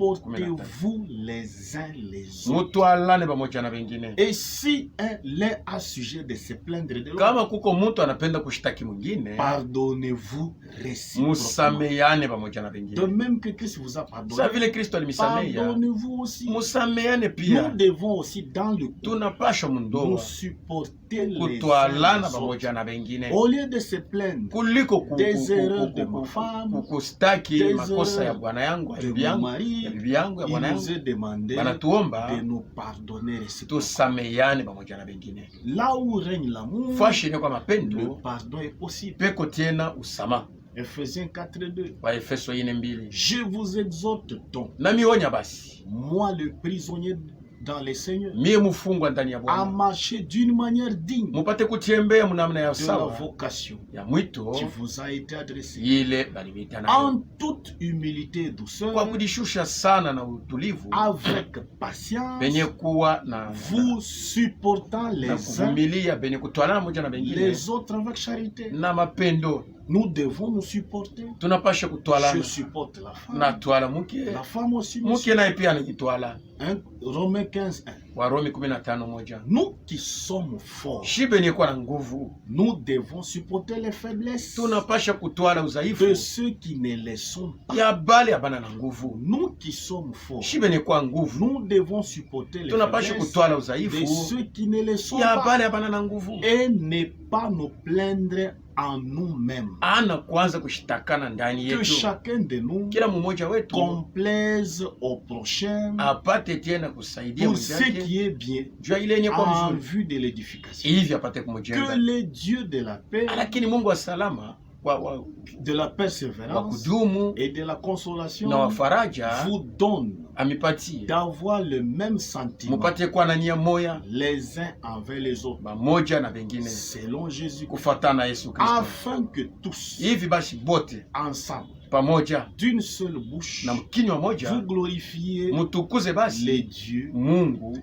Supportez-vous les uns les autres. Mutwalane pamoja na wengine. Et si l'un a sujet de se plaindre de l'autre, Kama kuko mtu anapenda kushtaki mwingine, pardonnez-vous réciproquement. musameane pamoja na De wengine. même que Christ vous a Sa pardonné, vile Kristo alimisamea, pardonnez-vous aussi. musameane Nous pia. devons aussi dans le couple Tunapasha nous mundoa supporter les uns kutwalana les autres. pamoja na wengine Au lieu de se plaindre kuliko des erreurs de ma femme, kustaki des makosa ya erreurs bwana yangu, ya de bibi mon yangu, mari, ya bibi yangu, ya il bwana nous yangu, est demandé banatuomba de nous pardonner réciproquement. tusameane pamoja na wengine. Là où règne l'amour, Fashi ni kwa le mapendo pardon est possible. peko tena usama. Ephésiens 4:2. Waefeso 4:2. Je vous exhorte donc, Nami onya basi, moi le prisonnier dans le Seigneur, mie mufungwa ndani ya à Bwana, marcher d'une manière digne mupate kutembea mnamna ya de la sawa vocation ya mwito qui vous a été adressée, ile balibita nayo, en toute humilité et kwa douceur, kujishusha sana na utulivu, avec patience, benye kuwa na vous supportant na les uns kuvumilia, benye kutwalana moja na bengine les autres avec charité. na mapendo. Nous devons nous supporter. Tunapasha Je kutwalana supporte la femme, na twala mke, la femme aussi. mke naye pia anajitwala. Romains 15:1. Warumi 15:1. Nous qui sommes forts, Shi benye kuwa na nguvu, nous devons supporter les faiblesses tunapasha kutwala udhaifu de ceux qui ne les sont pas. ya bale abana na nguvu. Nous qui sommes forts, Shi benye kuwa nguvu, nous devons supporter les tunapasha faiblesses kutwala de udhaifu ceux qui ne les sont ya pas bale abana na nguvu, et ne pas nous plaindre en nous-mêmes. ana kuanza kushitakana ndani Que yetu. chacun de nous Kila mmoja wetu complaise au prochain apate tena kusaidia pour ce mwenzake qui est bien jua ile yenye kwa en mzuri, vue de l'édification. hivi apate Que kumjenga. le Dieu de la paix, Lakini Mungu wa salama de la wa persévérance kudumu et de la consolation na wa faraja vous donne amipatie d'avoir le même sentiment mupate kuwa na nia moya les uns envers les autres, pamoja na bengine selon Jésus, kufuatana na Yesu Kristo. afin que tous, Hivi basi bote ensemble, pamoja d'une seule bouche, na mkinywa vous moja glorifiez mutukuze basi les dieux Mungu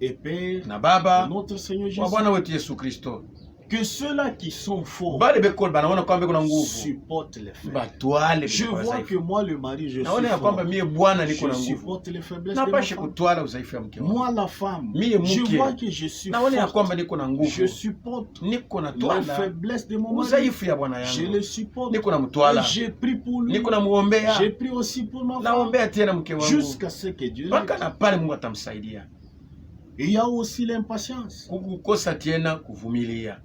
et Père na de Baba notre Seigneur wa Jésus. Bwana wetu Yesu Kristo. Que ceux-là qui sont forts Bale bekolo banaona kwamba kuna nguvu, supportent les faibles. batwale Je kwa vois que udhaifu. moi, le mari, je suis Naona ya fort. kwamba mie Bwana niko na Je nguvu, supporte les faiblesses de ma napashe femme. kutwala udhaifu ya mke wangu. Moi, la femme, Mie je mke, vois que je suis naona ya kwamba forte. niko na Je nguvu, supporte niko na les twala faiblesses de mon mari. udhaifu ya bwana Je yangu, le supporte. niko na Et mtwala, j'ai pris pour lui. niko na muombea, J'ai pris aussi pour ma femme. naombea tena mke wangu Jusqu'à ce que Dieu mpaka na l'aide. pale Mungu atamsaidia. Il y a aussi l'impatience Kukukosa tena kuvumilia,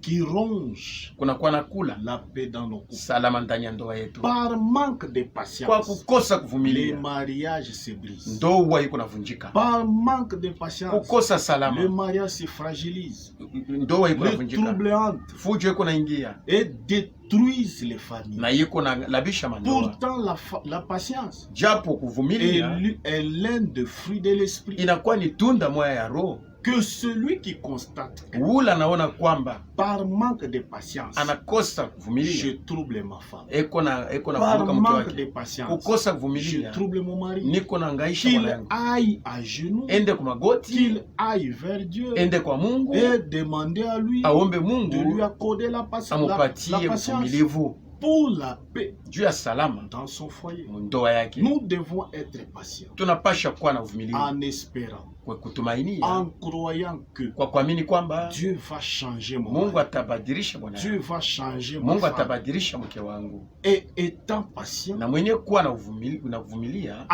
qui ronge kunakuwa na kula la paix dans nos couples. salama ndani ya ndoa yetu. Par manque de Kwa patience, kukosa les kuvumilia mariages se brisent. ndoa iko navunjika, Par manque de patience, kukosa le salama mariage se fragilise, ndoa iko le navunjika, trouble entre fujo iko naingia et détruisent les familles. na iko na labisha mandoa. Pourtant, la patience Japo kuvumilia est l'un des fruits de l'esprit. inakuwa ni tunda moya ya Roho. Que celui qui constate que Ula anaona kwamba par manque de patience, anakosa je kuvumilia, trouble ma femme. eko na Par vuruga mke manque de wake, patience, kukosa je kuvumilia trouble mon mari. niko na ngaisha bwana Qu'il yangu. aille à genoux, Ende kwa magoti, qu'il aille vers Dieu ende kwa Mungu, et demander à lui aombe de lui Mungu accorder la patience amupatie uvumilivu pour la paix juu ya salama dans son foyer. mundoa yake. Nous devons être patients Tunapasha kuwa na uvumilivu en espérant, kwa kutumainia, en croyant que kwa kuamini kwamba Dieu va changer mon Mungu mari, atabadilisha bwana Dieu yangu, va changer ma Mungu femme. atabadilisha mke wangu. Et étant patient, Na mwenye kuwa na kuvumilia,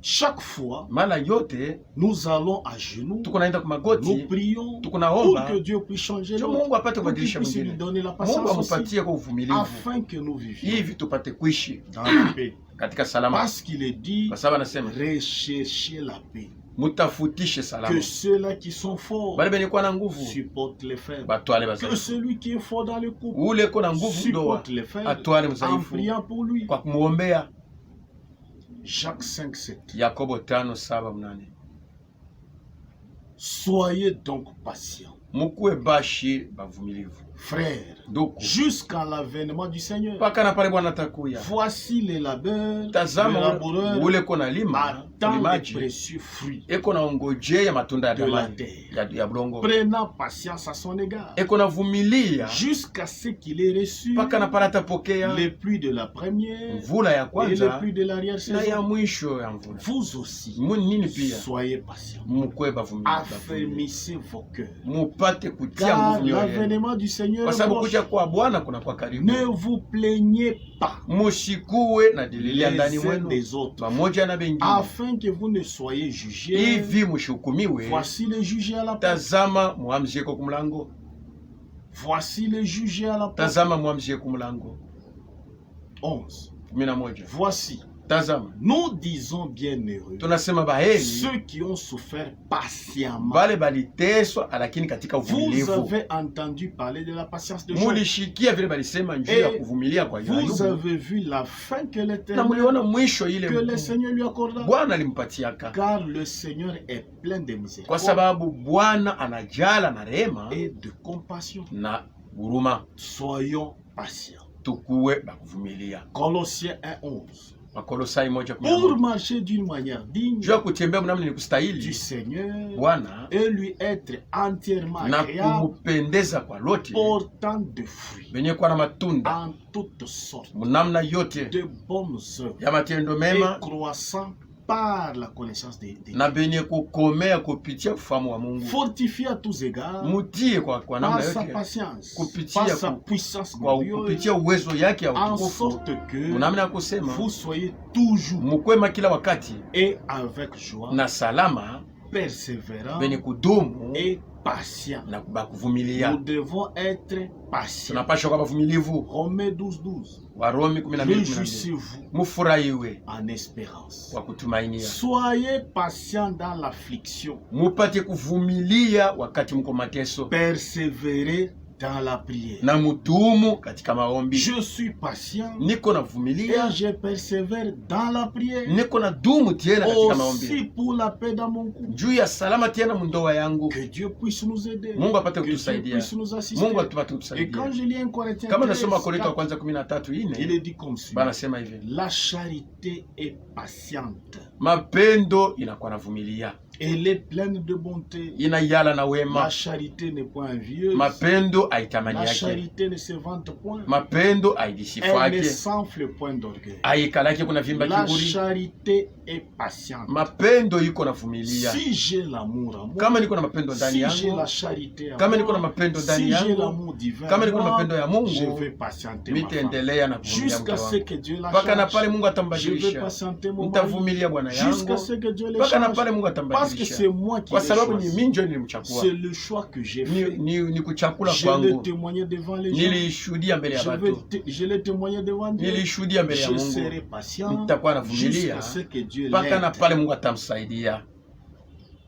chaque fois, mara yote nous allons à genoux, tuko naenda kwa nous magoti, prions tuko pour naomba que Dieu puisse changer ndio l'autre, Mungu apate pour qu'il kubadilisha puisse lui mwingine, donner la Mungu patience aussi, amupatie kwa uvumilivu afin que nous vivions hivi tupate kuishi dans la paix. katika salama, Parce qu'il est dit, kwa sababu anasema recherchez la paix. mutafutishe salama. Que ceux-là qui sont forts Bale benye kuwa na nguvu supportent les faibles. batwale Que bazaifu, celui qui est fort dans le couple ule ko na nguvu ndoa supporte les faibles atwale en mzaifu priant pour lui. kwa kumuombea. Jacques 5:7. Yakobo 5:7-8. Soyez donc patients, Mukuwe bashi bavumilivu frères, nduku jusqu'à l'avènement du Seigneur. mpaka na pale Bwana atakuya. Voici les labeurs, le Tazama laboureur ule ko na lima attend les limaji précieux fruits eko na ongojea matunda ya de la damani terre, ya bulongo, prenant patience à son égard, eko na vumilia jusqu'à ce qu'il ait reçu mpaka na pale atapokea les pluies de la première mvula ya et les kwanza pluies de na ya l'arrière-saison. mwisho ya mvula. Vous aussi, Nini pia soyez patients, mukwe bavumilivu, affermissez vos cœurs, mupate kutia car nguvu mioyo yenu, l'avènement du Seigneur kwa est sababu proche. kuja kwa Bwana kuna kwa karibu. Ne vous plaignez pas Musikuwe na dililia ndani les uns mwenu des autres, pamoja na bengine, afin que vous ne soyez jugés. hivi mushukumiwe. Voici les jugés à la porte. Tazama muamzieko kumlango, Voici les jugés à la porte. tazama muamzieko kumlango. 11. 11. Voici Tazama, nous disons bienheureux tunasema baheri ceux qui ont souffert patiemment. wale baliteswa lakini katika Vous uvumilivu. avez entendu parler de la patience de Job. Mulishikia vile balisema njuu ya kuvumilia kwa Vous Ayubu, avez vu la fin que na l'Éternel, muliona mwisho que ile le Seigneur lui accorda. Bwana alimpatiaka, Car le Seigneur est plein de kwa miséricorde sababu Bwana anajala na rehema et de compassion. na huruma. Soyons patients. Tukuwe bakuvumilia. Colossiens 1:11. Wakolosai Pour 1:11. marcher d'une manière digne Juu ya kutembea mnamna ni du kustahili Seigneur Bwana et lui être entièrement na agréable, kumupendeza kwa lote, portant de fruits benye kuwa na matunda en toutes sortes mnamna yote de bonnes œuvres ya matendo et mema, croissant par la connaissance de Dieu. na benye kukomea kupitia ufahamu wa Mungu. Fortifié à tous égards Mutie kwa par namna sa yote, patience, kupitia par sa ku- puissance kwa glorieuse, kupitia uwezo yake ya en utukufu, sorte que mnamna ya kusema vous soyez toujours mukwema kila wakati et avec joie, na salama, persévérant benye kudumu et patient. na bakuvumilia. Nous devons être patients. Tunapaswa kwa bavumilivu. Romains 12:12. Warumi 12:12. Réjouissez-vous Mufurahiwe en espérance. kwa kutumainia, Soyez patients dans l'affliction. mupate kuvumilia wakati mko mateso, Persévérez dans la prière. na mudumu katika maombi. Je suis patient Niko et navumilia, je persévère dans la prière. niko na dumu tena katika Aussi maombi, pour la paix dans mon couple. juu ya salama tena mundoa yangu. Que Dieu puisse nous aider. Mungu apate Que Dieu kutusaidia, puisse nous assister. Mungu atupate Et quand kutusaidia. je lis 1 Corinthiens Kama 13, nasoma Korinto wa 4, kwanza 13:4, il est dit comme suit. banasema hivi, La charité est patiente. mapendo inakuwa navumilia, Elle est pleine de bonté. inayala na La wema. charité n'est point envieuse. Mapendo aitamani La yake, charité ne se vante point. mapendo aidisifu Elle ne yake, s'enfle point d'orgueil. aikalake kuna vimba La kiburi. charité est patiente. Mapendo iko navumilia. Si j'ai l'amour en moi, Kama niko na mapendo ndani si j'ai yangu, la charité en kama niko na moi, mapendo ndani si j'ai yangu, l'amour divin kama en niko na moi, mapendo ya je Mungu, vais patienter ma femme. mitaendelea na kuvumilia Jusqu'à mke ce wangu que Dieu la mpaka na change. pale Mungu Je vais atambadilisha. patienter mon mari. Nitavumilia bwana Jusqu'à yangu ce que Dieu le mpaka na change. pale Mungu Parce que atambadilisha, c'est moi qui kwa l'ai sababu ni choisi. mimi ndio nilimchagua. C'est le choix que j'ai fait. Ni kuchakula Je l'ai kwangu, témoigné devant les gens. nilishuhudia mbele ya watu, Je l'ai témoigné devant Dieu. nilishuhudia mbele ya Je Mungu. serai patient Nitakuwa navumilia jusqu'à ce que Dieu mpaka na l'aide. pale Mungu atamsaidia.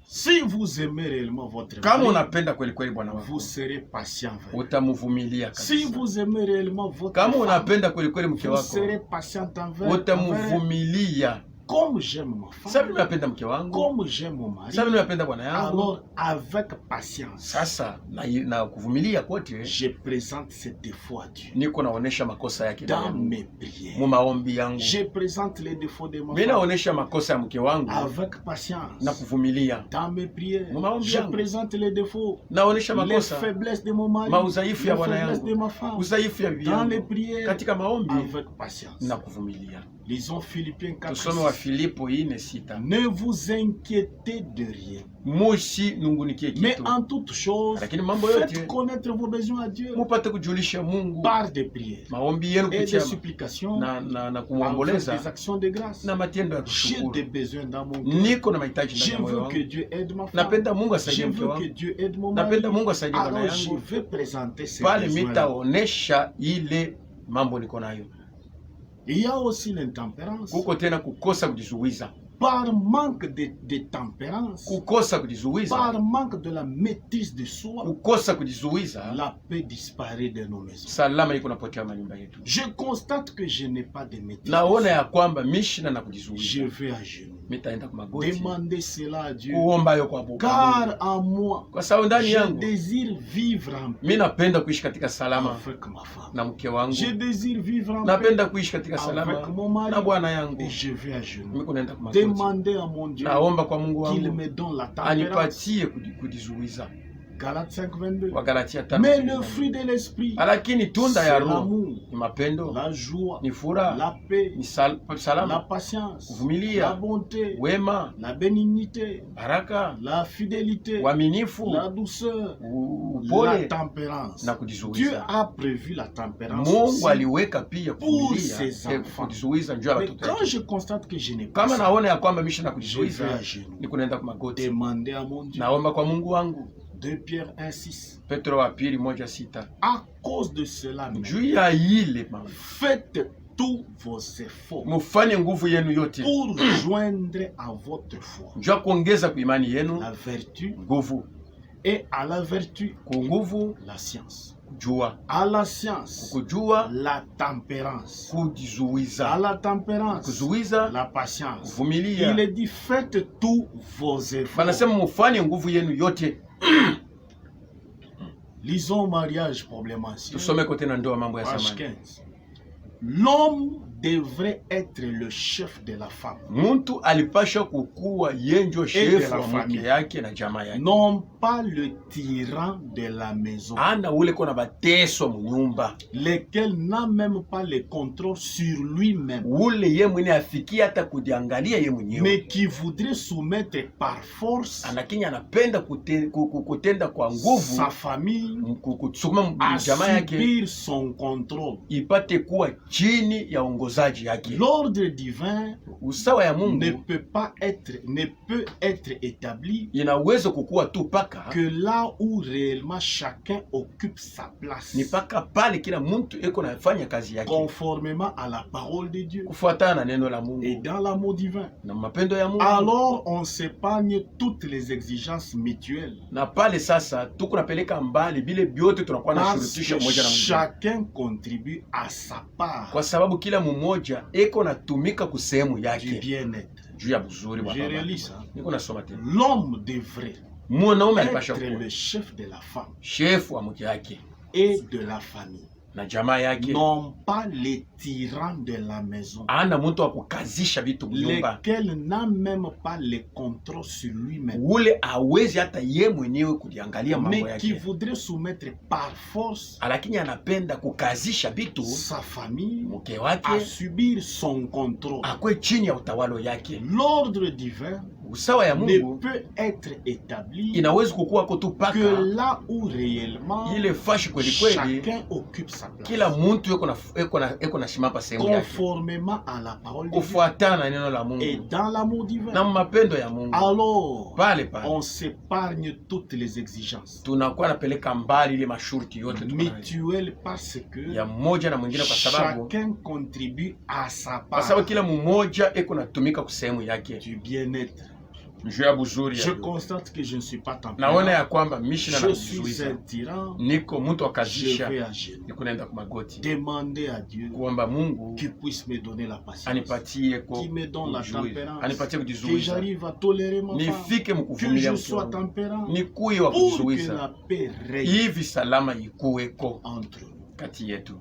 Si vous aimez réellement votre Kama mari, unapenda kweli kweli bwana vous wako, serez patient avec lui. utamvumilia Si kabisa. vous aimez réellement votre Kama femme, unapenda kweli kweli mke vous wako, serez patient envers elle. utamvumilia. Comme j'aime ma Sasa femme, mimi napenda mke wangu, comme j'aime mon mari, sasa mimi napenda bwana yangu. alors avec patience, Sasa na kuvumilia kote je présente ses défauts à Dieu. niko naonesha makosa yake ndani ya Dans Mungu. mes prières, Mu maombi yangu je présente les défauts de ma mimi femme naonesha makosa ya mke wangu avec patience. na kuvumilia. Dans mes prières, Mu maombi je yangu présente les défauts, naonesha les makosa, faiblesses de mon mari, maudhaifu ya les bwana faiblesses yangu, de ma femme. udhaifu ya bibi Dans les yangu prières, katika maombi avec patience. na kuvumilia. Lisons Philippiens 4. Tusome wa Filipo 4:6. Ne vous inquiétez de rien, Mushi nungunikie mais kitu, en toutes choses, lakini mambo yote faites connaître vos besoins à Dieu mupate kujulisha Mungu par des prières maombi yenu et des kupitia supplications, na avec kumwomboleza des actions de grâce. na matendo ya J'ai kushukuru. des besoins dans mon cœur. Niko na mahitaji ndani Je ya moyo veux que wangu, Dieu aide ma femme. napenda Mungu Je asaidie mke veux que wangu, Dieu aide mon mari. napenda Mungu asaidie bwana Alors je yangu. vais présenter ces Pale besoins. mitaonesha ile mambo niko nayo. Il y a aussi l'intempérance. Kuko tena kukosa kujizuiza, Par manque de tempérance, kukosa kujizuiza, par manque de la maîtrise de soi, kukosa kujizuiza, la paix disparaît de nos maisons. salama iko napotea manyumba yetu. Je constate que je n'ai pas de maîtrise. Naona ya kwamba mishina na Je kujizuiza, vais à genoux. mitaenda kwa magoti Demander cela à Dieu. kuomba yo kwa Mungu, Car en moi, kwa sababu ndani je yangu désire vivre en paix mimi napenda kuishi katika salama avec ma femme. na mke wangu, Je désire vivre en paix napenda kuishi katika avec salama mon mari. na bwana yangu. Et je vais à genoux. Mimi kunaenda kwa magoti, Demander à mon Dieu naomba kwa Mungu qu'il wangu me donne la tempérance. anipatie kujizuiza. Galates 5:22. Wagalatia Mais le 5:22. fruit de l'esprit, Lakini tunda c'est ya Roho l'amour, ni mapendo, la joie, ni furaha, la paix, ni la salama, patience, kuvumilia, la bonté, wema, la bénignité, baraka, la fidélité, uaminifu, la douceur, la upole tempérance. na Dieu kujizuiza. a prévu la tempérance Mungu aussi. aliweka pia Pour kuvumilia, ses enfants. kujizuiza njoo ya Mais watoto quand wake. je constate que je n'ai pas Kama ça, naona ya kwamba mishi na je vais kujizuiza, à genoux. ni kunaenda kwa magoti, Demander à mon Dieu. naomba kwa Mungu wangu. 2 Pierre 1:6. Petro wa pili 1:6. À cause de cela, même, Juu ya ile mama, faites tous vos efforts mufanye nguvu yenu yote pour joindre à votre foi jua kuongeza ku imani yenu la vertu, nguvu, et à la vertu ku nguvu la science, kujua, à la science kujua la tempérance, à kujizuiza, la tempérance kuzuiza, la patience. kuvumilia. Il est dit faites tous vos efforts. Banasema mufanye nguvu yenu yote. Lisons mariage problème ancien. Tusome kote na ndoa mambo ya Page samani. 15. L'homme devrait être le chef de la femme. Muntu alipasha kukuwa yenjo shefu la wa mke famille. yake na jamaa yake. Non pas le tyran de la maison, Ana ule kona bateso munyumba. lequel n'a même pas le contrôle sur lui-même, Ule ye mwene afiki hata kujiangalia ye mwenyewe. mais qui voudrait soumettre par force Anakinya anapenda kutenda kwa nguvu sa famille kusukuma à jamaa yake subir son contrôle. ipate kuwa chini ya ongozaji yake. L'ordre divin Usawa ya Mungu ne peut être établi inaweza kukuwa tu paka que là où réellement chacun occupe sa place, ni paka pale kila mtu eko nafanya kazi yake conformément à la parole de Dieu kufuatana na neno la et Mungu dans l'amour divin. na mapendo ya Mungu. Alors on s'épargne toutes les exigences mutuelles, Na pale sasa tuko napeleka mbali bile byote tunakuwa na parce shurutisho que moja na mwingine, chacun contribue à sa part kwa sababu kila mmoja eko natumika kusehemu du yake bien-être. juu ya buzuri wa Je baba. relis ça. Niko nasoma tena, L'homme devrait mwanaume alipasha être kuwa le chef de la femme shefu wa mke yake et de la famille, na jamaa yake, non pas les tyrans de la maison, ana mtu wa kukazisha vitu mnyumba, lequel n'a même pas le contrôle sur lui-même, ule awezi hata ye mwenyewe kuliangalia mambo mais qui yake, voudrait soumettre par force lakini anapenda kukazisha vitu sa famille mke à wake subir son contrôle. akwe chini ya utawalo yake. L'ordre divin Usawa ya ne Mungu peut être établi inawezi kukuwa kutu que paka là où réellement ile fashi kweli kweli chacun occupe sa place, kila muntu eko na shimapa sehemu yake conformément à la parole de Dieu kufuatana na neno la et Mungu dans l'amour divin. na mapendo ya Mungu. Alors Pale pale on s'épargne toutes les exigences tunakuwa napeleka mbali ile masharti yote tuko nayo mutuelles parce que ya mmoja na mwingine, kwa sababu chacun contribue à sa kwa part sababu kila mmoja eko natumika kusehemu yake du bien-être. juu ya buzuri Je ya constate que je ne suis pas naona tempérant. ya kwamba mishina na Je suis kuzuiza un tyran. niko mtu Je akazisha, vais à genoux niko naenda kwa magoti demander à Dieu kuomba Mungu qu'il puisse me donner la patience, anipatie ko qu'il me donne la kujizuiza, tempérance, anipatie que kujizuiza, j'arrive à tolérer ma femme, nifike que mkuvumilia je mke sois wangu, tempérant nikuye wa pour que kujizuiza la paix règne hivi salama ikuweko entre nous. kati yetu.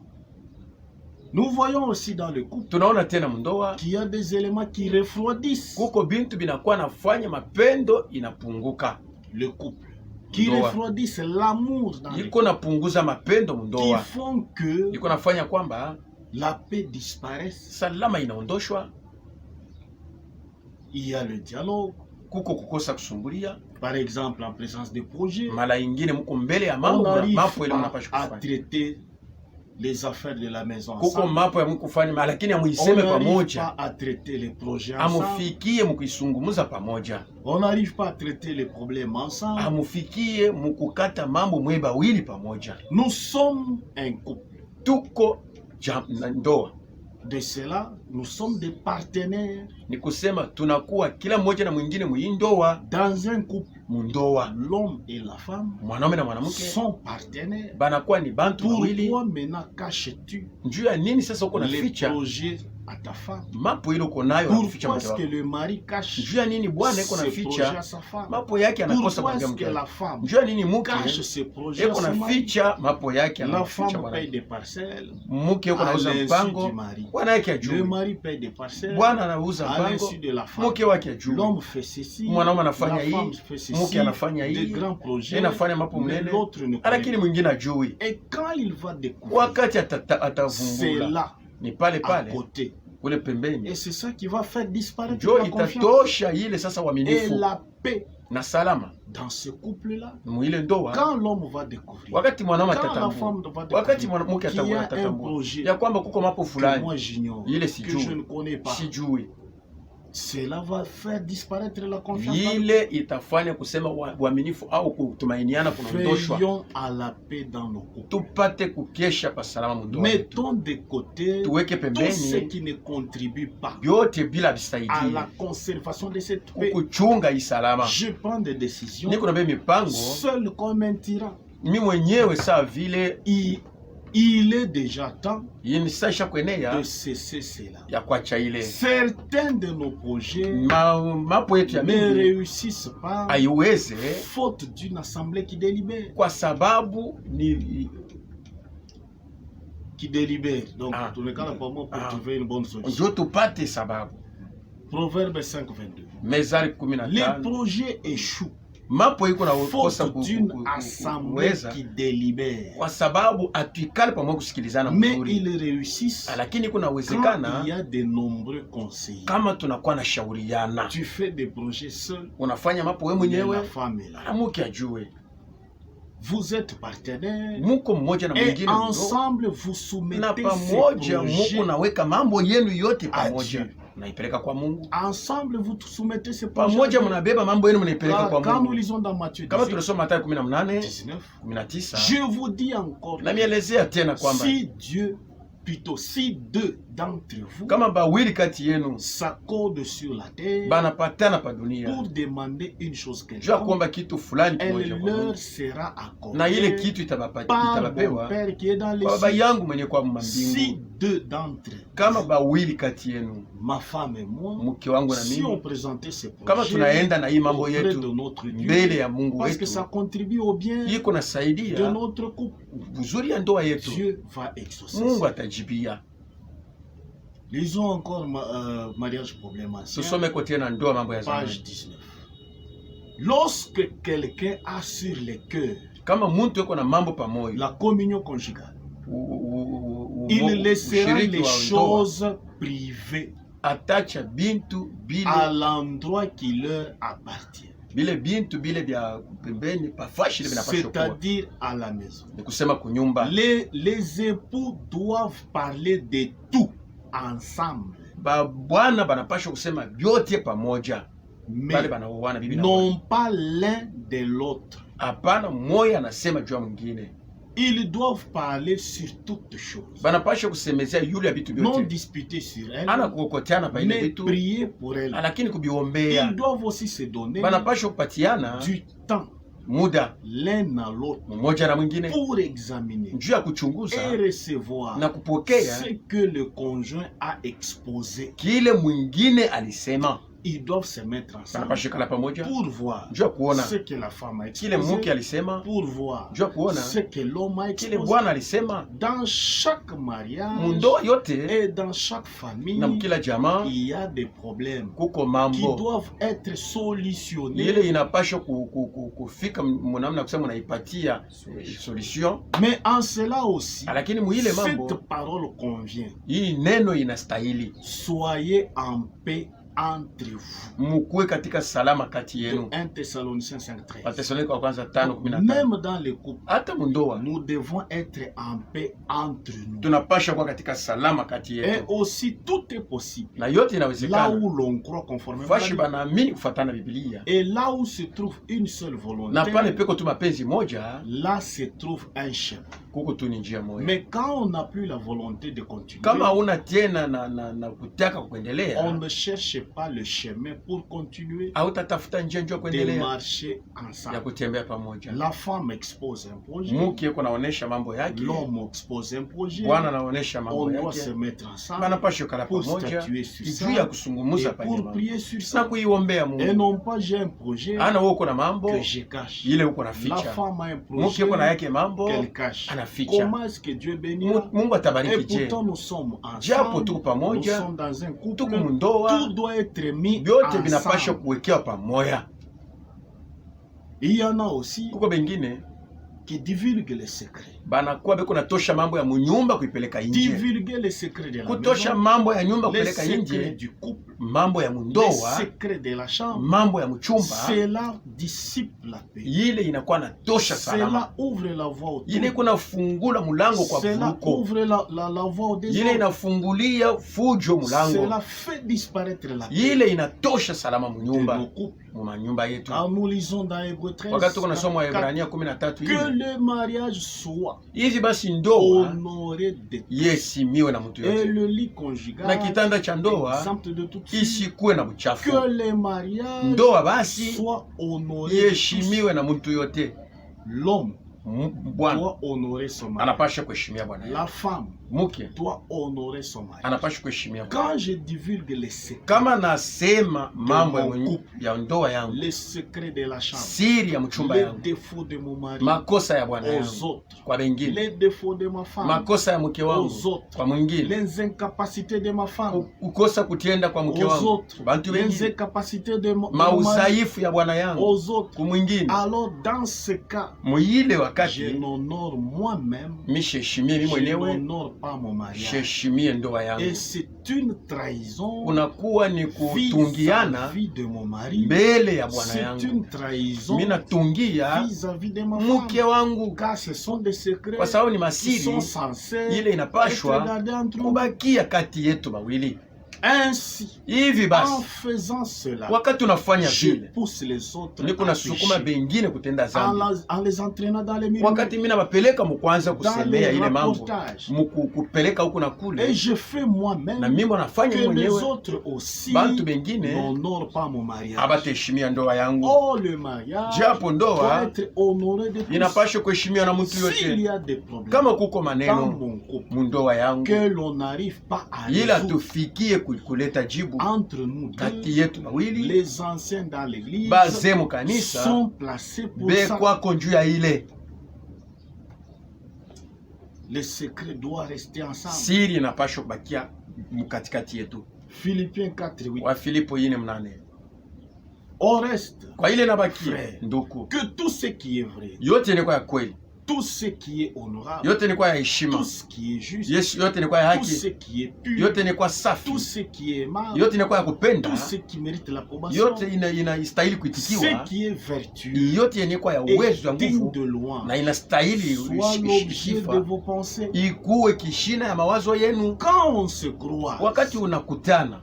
Nous voyons aussi dans le couple Tunaona tena mndoa qu'il y a des éléments qui refroidissent kuko bintu binakuwa nafanya mapendo inapunguka, le couple, qui Ndoa. refroidissent l'amour dans le iko couple, napunguza mapendo qui mndoa, font que iko nafanya kwamba la paix disparaisse. salama inaondoshwa, Il y a le dialogue, kuko kukosa kusumbulia. par exemple en présence de projets. Mara ingine mko mbele ya On mambo n'arrive mapo ile pas mnapasha à kufanya, traiter les affaires de la maison kuko ensemble. mapo ya mkufanya, lakini On amuiseme n'arrive pamoja, pas à traiter les projets ensemble. amufikie mkuisungumuza pamoja, On n'arrive pas à traiter les problèmes ensemble. amufikie mukukata mambo mweba wili pamoja. Nous sommes un couple. Tuko ndoa, De cela, nous sommes des partenaires. ni kusema tunakuwa kila mmoja na mwingine muindoa. Dans un couple, Mundoa l'homme et la femme mwanaume na mwanamke sont partenaires. banakuwa ni bantu wawili. Pourquoi maintenant caches-tu Njuu ya nini sasa uko les naficha projets à ta femme? mapo ile uko nayo naficha Pourquoi mke est-ce que wako? le mari cache Njuu ya nini bwana iko ses projets à naficha sa femme? mapo yake anakosa Pourquoi kumwambia est-ce que mke la wake? femme Njuu ya nini mke cache ses projets à iko son mari? naficha mapo yake La anaficha femme bwana paye yake? des parcelles Mke yuko à anauza l'insu mpango, du mari. bwana yake Le ajui. mari paye des parcelles Bwana anauza à mpango, l'insu de la femme. mke wake ajui. L'homme fait ceci, Mwanaume la anafanya femme hii, fait mke ceci, anafanya de hii, grands projets, anafanya mapo mais mnene, l'autre ne connaît lakini pas. mwingine ajui. Et quand il va découvrir, Wakati c'est atavumbula là, ni pale à pale côté. kule pembeni, Et c'est ça qui va faire disparaître njo la confiance itatosha ile sasa et uaminifu la paix na salama dans ce couple-là. mwile ndoa. Quand l'homme va découvrir, Wakati mwanaume quand la atatambua, femme va wakati découvrir mwanamke qu'il y a un atatambua projet ya kwamba kuko mapo que fulani moi j'ignore, ile que je ne sijui, connais pas, sijui, cela va faire disparaître la confiance. Ile itafanya kusema uaminifu au kutumainiana kunaondoshwa. Veillons à la paix dans nos couples. Tupate kukesha pa salama mu ndoa. Mettons de côté Tuweke tout ce pembeni qui ne contribue pas vyote bila à visaidia la conservation de cette paix. kukuchunga hii salama. Je prends des décisions Niko na mipango seul comme un tyran. mimi mwenyewe saa vile Il est déjà temps yinisaisha kwenea de cesser cela. ya kuacha ile Certains de nos projets mapo yetu ya ne mingi réussissent pas haiweze faute d'une assemblée qui délibère. kwa sababu ni Qui délibère. Donc, Ah. tout le cas, pour moi, pour trouver une bonne solution. ndio tupate sababu. Proverbe 5:22. Mezali Les 15 projets échouent mapo iko na kosa faute d'une assemblée kuweza qui délibère. kwa sababu atuikale pamoja kusikilizana Mais mzuri, ils réussissent lakini kuna quand uwezekana il y a de nombreux conseillers. kama tunakuwa na shauriana, Tu fais des projets seul, unafanya mapo wewe mais la mwenyewe femme est là. amuke ajue Vous êtes partenaires muko mmoja na et mwingine ensemble vous na soumettez pamoja ces muko projets. naweka mambo yenu yote à pamoja, Dieu. naipeleka kwa Mungu. Ensemble vous soumettez ces projets. Pamoja mnabeba mambo yenu mnaipeleka kwa Quand nous Mungu. lisons dans Matthieu Kama 18, tunasoma Mathayo 18, 19, 19, je vous dis encore, na mielezea tena kwamba si deux d'entre vous kama bawili kati yenu s'accordent sur la terre banapatana pa dunia pour demander une chose jua quelconque, kuomba kitu fulani elle kimoja kwa Mungu, leur sera na ile accordée kitu par mon itabapewa Père qui est dans les kwa baba cieux. yangu mwenye kwa Si mbingu. deux d'entre Kama bawili kati yenu, ma femme et moi, mke wangu na si on mimi, présentait ces kama projets tunaenda na hii mambo auprès de yetu notre mbele Dieu, ya Mungu parce que wetu, ça contribue au bien iko de nasaidia notre couple, uzuri ya ndoa yetu, Dieu va exaucer. Mungu atajibia. Lisons encore mariage problématique. Tusome kwa tena ndoa mambo ya Page zamani. 19. Lorsque quelqu'un a sur le cœur Kama muntu yuko na mambo pamoja, la communion conjugale, il laissera ushiriki les wa ndoa, choses privées atacha bintu bile à l'endroit qui leur appartient, bile bintu bile vya pembeni pafashi ile vinapaswa kuwa, c'est-à-dire à la maison. ni kusema kunyumba. Les époux doivent parler de tout ensemble, Bwana banapaswa kusema vyote pamoja, mais bale banaoana bibi na bwana. non pas l'un de l'autre. Hapana, mmoja anasema juu ya mwingine. Ils doivent parler sur toutes choses, Banapaswa kusemezea yule ya vitu non vyote, disputer sur elle, ana kukokoteana pa ile mais vitu, prier pour elle. lakini kubiombea. Ils doivent aussi se donner Banapaswa kupatiana du temps muda l'un à l'autre mmoja na mwingine pour examiner juu ya et kuchunguza recevoir na kupokea ce que le conjoint a exposé. kile mwingine alisema. Ils doivent se mettre ensemble Banapaswa kala pamoja pour voir juu ya kuona ce que la femme a kile mke exposé, alisema, pour voir juu ya kuona ce que l'homme a kile exposé. Bwana alisema. Dans chaque mariage Mundoa yote et dans chaque famille, na mkila jamaa il y a des problèmes kuko qui mambo doivent être solutionnés. ile inapaswa kufika mnamna kusema unaipatia solution, Mais en cela aussi, lakini muile mambo cette parole convient. hii neno inastahili Soyez en paix entre vous. mukue katika salama kati De yenu. 1 Thessaloniciens 5:13. Wathesalonike wa kwanza 5:15. Même dans les couples, Hata mundoa nous devons être en paix entre nous. tunapasha kuwa katika salama kati Et yetu, aussi, tout est possible. na yote Là inawezekana où l'on croit conformément à la fashi Bible. banaamini kufatana Biblia, Et là où se trouve une seule volonté, na pale peko tu mapenzi moja, là se trouve un chemin. kuko tu ni njia moja. Mais quand on n'a plus la volonté de continuer, Kama una tena na kutaka on kuendelea, ne cherche pas le chemin pour continuer hautatafuta njia njia de kuendelea marcher ya ensemble. kutembea pamoja. La femme expose un projet, Mke yuko naonesha mambo yake, l'homme expose un projet, Bwana anaonesha on mambo doit se yake, mettre ensemble banapaswa kala pour pamoja statuer sur ça juu ya kusungumuza et pale pour mambo prier sur na ça. kuiombea Et Mungu. non pas j'ai un projet Ana wewe uko na mambo que je cache. ile uko na La ficha, femme a un mke projet yuko na yake mambo qu'elle cache. anaficha. Comment est-ce que Dieu bénira? Mungu Et atabariki je? pourtant nous sommes Japo ensemble, tuko nous pamoja, sommes dans un couple, tuko mundoa, tout doit être mis vyote vinapaswa ensemble. kuwekewa pamoja. Il y en a aussi, Kuko bengine qui divulguent les secrets. banakuwa beko natosha mambo ya munyumba kuipeleka nje, Divulguer les secrets de la kutosha maison, mambo ya nyumba les kupeleka secrets nje, du couple, mambo ya les mundoa, secrets de la chambre. mambo ya mchumba. Cela dissipe la paix. Ile inakuwa natosha salama, Cela ouvre la voie au ile trouble. kunafungula mulango kwa Cela vuko, ouvre la voie au ile désordre. inafungulia fujo mulango, Cela fait disparaître la paix ile inatosha salama de munyumba, nos couples. mumanyumba yetu. Car nous lisons dans Hébreux 13 Wakati tuko nasoma 4, Waebrania 13 que hivi le mariage soit hivi, basi ndoa honoré de tous yesimiwe na mtu et yote, le lit na conjugal kitanda cha ndoa exempt de toute suite. isikuwe na buchafu. Que les mariages Ndoa basi soient honorés de tous. yeshimiwe na mtu yote. L'homme Bwana doit honorer son mari. anapasha kuheshimia bwana La yake, femme mke doit honorer son mari. anapasha kuheshimia bwana. Quand je divulgue les secrets, Kama nasema mambo ya, mon ya ndoa yangu, les secrets de la chambre, siri ya mchumba les yangu, défauts de mon mari makosa ya bwana aux yangu autres, kwa wengine, les défauts de ma femme makosa ya mke wangu aux autres, kwa mwingine, les incapacités de ma femme kukosa kutenda kwa mke aux wangu autres, bantu les wengine, incapacités de mon mari maudhaifu ya bwana yangu aux autres. kwa mwingine, Alors dans ce cas, muile je wakati n'honore moi-même, misheshimie mimi je mwenyewe, n'honore pas mon mariage. sheshimie ndoa yangu. Et c'est une trahison Unakuwa ni kutungiana vis-à-vis de mon mari. mbele ya bwana C'est yangu, une trahison mimi natungia vis-à-vis de ma mke femme. wangu, Car ce sont des secrets kwa sababu ni qui masiri sont censés ile être inapashwa gardés entre nous. kubakia kati yetu bawili. Ainsi, Hivi en basi, faisant cela, wakati unafanya je vile, pousse les autres niko à nasukuma pécher bengine kutenda en, zambi, en les entraînant dans les milieux. wakati mimi nabapeleka mukwanza Dans kusemea les ile mambo rapportages. mukupeleka huku na Et kule, je fais moi-même na mimi nafanya que les mwenyewe, autres aussi bantu bengine n'honorent pas mon mariage. abataheshimia ndoa yangu. Oh, le mariage Japo doit ndoa être honoré de tous. inapaswa kuheshimiwa na mtu S'il yote. y a des problèmes Kama kuko dans maneno mon couple mundoa yangu, que l'on n'arrive pas à ila résoudre tufikie kuleta jibu entre nous kati deux, yetu bawili, les anciens dans l'église bazee mukanisa sont placés pour ça. bekwako njuu ya ile Les secrets doivent rester ensemble. siri inapashwa kubakia mukatikati yetu. Philippiens 4:8. Wa Filipo 4:8. Au reste, Kwa ile nabakia Frère. nduku, que tout ce qui est vrai, yote ni kwa ya kweli, tout ce qui est honorable, yote ni kwa ya heshima, tout ce qui est juste, Yesu, yote ni kwa ya tout ce haki, qui est pur, yote ni kwa safi, tout ce qui est aimable, yote ni kwa ya kupenda, tout ce qui mérite l'approbation, yote inastahili ce kuitikiwa, qui est vertueux yote yenye kwa ya et uwezo ya digne nguvu de louange, na inastahili soit l'objet de sifa, vos pensées. ikuwe kishina ya mawazo yenu. Quand on se croise, Wakati unakutana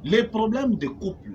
les problèmes de couple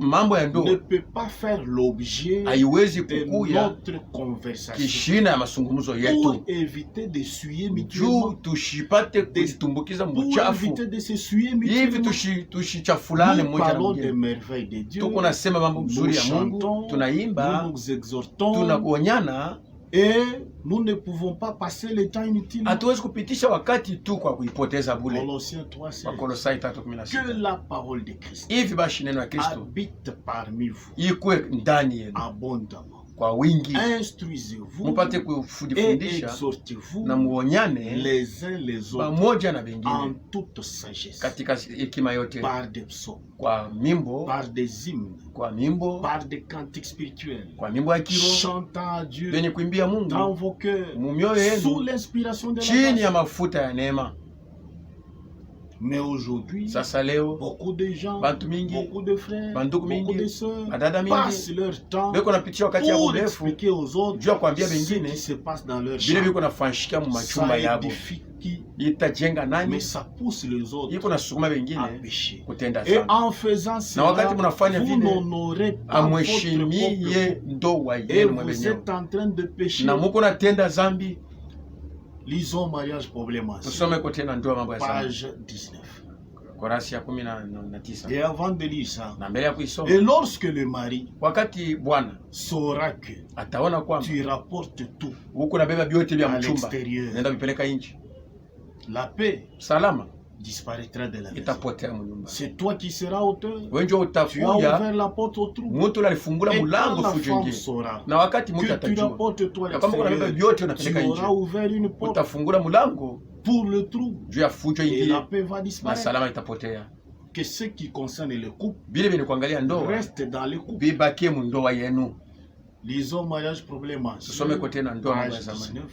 mambo ya ne ndoa peut pas faire l'objet haiwezi de kukuya notre conversation kishina ya mazungumzo pour yetu, éviter de suyer juu mutuellement, tushipate kujitumbukiza pour mbuchafu éviter de se suyer hivi, mutuellement. tusichafulane Nous mmoja na parlons des mwingine. merveilles de Dieu, Tuko nasema mambo nous mzuri ya Mungu, chantons, nous tunaimba, nous exhortons, tunakuonyana. et nous ne pouvons pas passer le temps inutilement. Hatuwezi kupitisha wakati tu kwa kuipoteza bule. Colossiens 3:16. Wakolosai Que 3:16. la parole de Christ Hivi basi neno ya Kristo habite parmi vous ikwe ndani yenu abondamment. kwa wingi, Instruisez-vous mupate et kufundisha exhortez-vous na muonyane les uns les autres pamoja na en wengine toute sagesse, katika hekima yote, par des psaumes, kwa mimbo, par des hymnes, kwa mimbo, par des cantiques spirituels, kwa mimbo ya kiroho chantant à Dieu yenye kuimbia dans Mungu vos cœurs mumioyo sous yenu l'inspiration de la chini ya grâce. mafuta ya neema. Mais aujourd'hui, Sasa leo beaucoup de gens, bantu mingi, beaucoup de frères, bandugu beaucoup de mingi, sœurs badada passent mingi leur temps beko napitia wakati ya pour burefu expliquer aux autres juu ya kuambia ce bengine qui se passe dans leur vile chambre. biko nafanshikia mu machumba Ça yabo, édifie qui, itajenga mais nani, ça pousse les autres iko nasukuma à bengine pécher. kutenda Et dhambi. en faisant cela, wakati mnafanya vous vile, n'honorez pas votre amheshimie propre ndoa et yenu vous mwenyewe, êtes en train de pécher. na muko natenda zambi. Lisons mariage problématique, Tusome ko tena ndoa mambo ya zambi, page 19. Korasi ya 19. Et avant de lire ça, Na mbele ya kuisoma, et lorsque le mari wakati bwana saura que ataona kwamba tu rapportes tout huko nabeba vyote vya à mchumba, l'extérieur, nenda vipeleka nje, la paix salama disparaîtra de la maison. itapotea mnyumba. C'est toi qui seras auteur. Wewe ndio Tu as utakuja, ouvert la porte au trou. mtu alifungula Et mlango quand la fujo femme nje, saura na wakati mtu que tu atajua rapportes toi ya kwamba unabeba l'extérieur, vyote tu unapeleka nje, auras ouvert une porte utafungula mlango pour le trou juu ya fujo et ingie la paix va na disparaître. salama itapotea. Que ce qui concerne le couple Vile vile kuangalia ndoa reste dans le couple. bibakie mu ndoa yenu. Lisons mariage problématique. Tusome kote na ndoa mambo ya Page zamani. 19.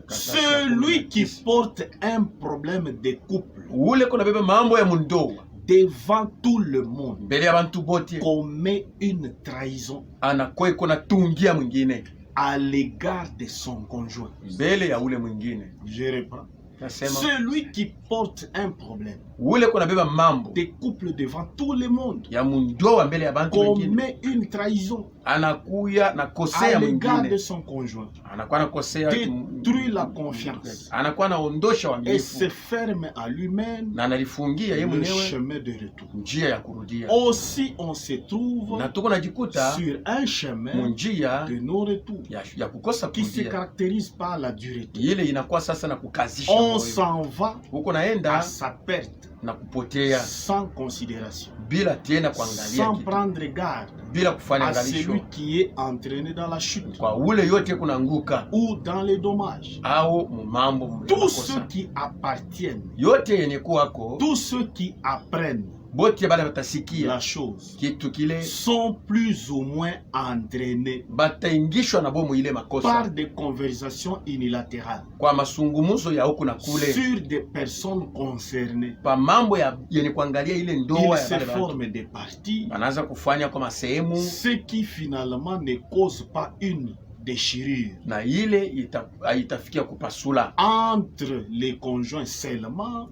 Celui qui porte un problème de couple Ule kuna beba mambo ya mundoa devant tout le monde mbele ya bantu bote commet une trahison anakuwa iko na tungia mwingine à l'égard de son conjoint. mbele ya ule mwingine. Je reprends. Nasema Celui qui porte un problème ule kuna beba mambo des couples devant tout le monde ya mundoa mbele ya bantu wengine commet une trahison anakuya na à kosea l'égard de mwingine, son conjoint, anakuwa na kosea, détruit la confiance anakuwa naondosha et uaminifu se ferme à lui-même na analifungia yeye le mwenyewe chemin de retour. njia ya kurudia, Aussi, on se trouve na tuko najikuta sur un chemin munjia de non-retour ya kukosa qui se kurudia. caractérise par la dureté. Ile inakuwa sasa na kukazisha On moyo, s'en va huko à naenda sa perte na kupotea sans considération, bila tena kuangalia sans kitu, prendre garde bila kufanya à angalisho celui qui est entraîné dans la chute kwa ule yote kunanguka ou dans les dommages. au mumambo Tous ceux makosa qui appartiennent, yote yenye kuwako, tous ceux qui apprennent bote bale batasikia la chose kitu kile, sont plus ou moins entraînés bataingishwa na bomu ile par makosa des conversations unilatérales kwa masungumuzo ya huku na kule, sur des personnes concernées. pa mambo yenye kuangalia ile Il ndoa ya se bale bantu, forment des parties, banaanza kufanya kwa masehemu, ce qui finalement ne cause pas une déchirure na ile haitafikia kupasula, entre les conjoints seulement,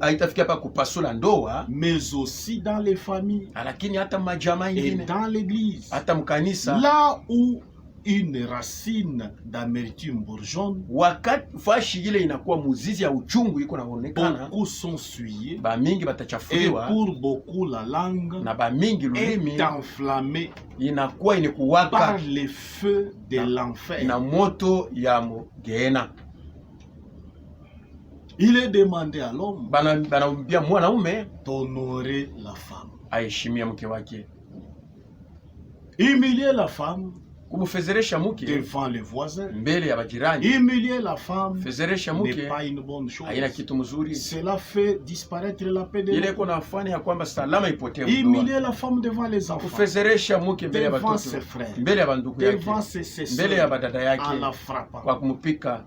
haitafikia pa kupasula ndoa, mais aussi dans les familles lakini hata majamaa et ingine, dans l'église. hata mkanisa. Là où une racine d'amertume bourgeonne, Wakati fashi ile inakuwa muzizi ya uchungu iko naonekana, beaucoup sont souillés ba mingi et batachafuliwa pour beaucoup la langue na ba mingi lulimi est enflammée inakuwa par inekuwaka les feux de l'enfer. na moto ya Gehenna. Il est demandé à l'homme Banambia mwanaume d'honorer la femme, aheshimia mke wake, humilier la femme kumfezeresha mke devant les voisins. mbele ya bajirani. Humilier la femme Fezeresha n'est mke pas une bonne chose. haina kitu mzuri, Cela fait disparaître la paix de ile l'homme. iko nafanya ya kwamba salama ipotee mdoa. Humilier la femme devant les enfants, Kufezeresha mke mbele ya devant batoto, ses frères, mbele ya bandugu yake, devant ses mbele ya sœurs, badada en yake, la frappant. kwa kumupika.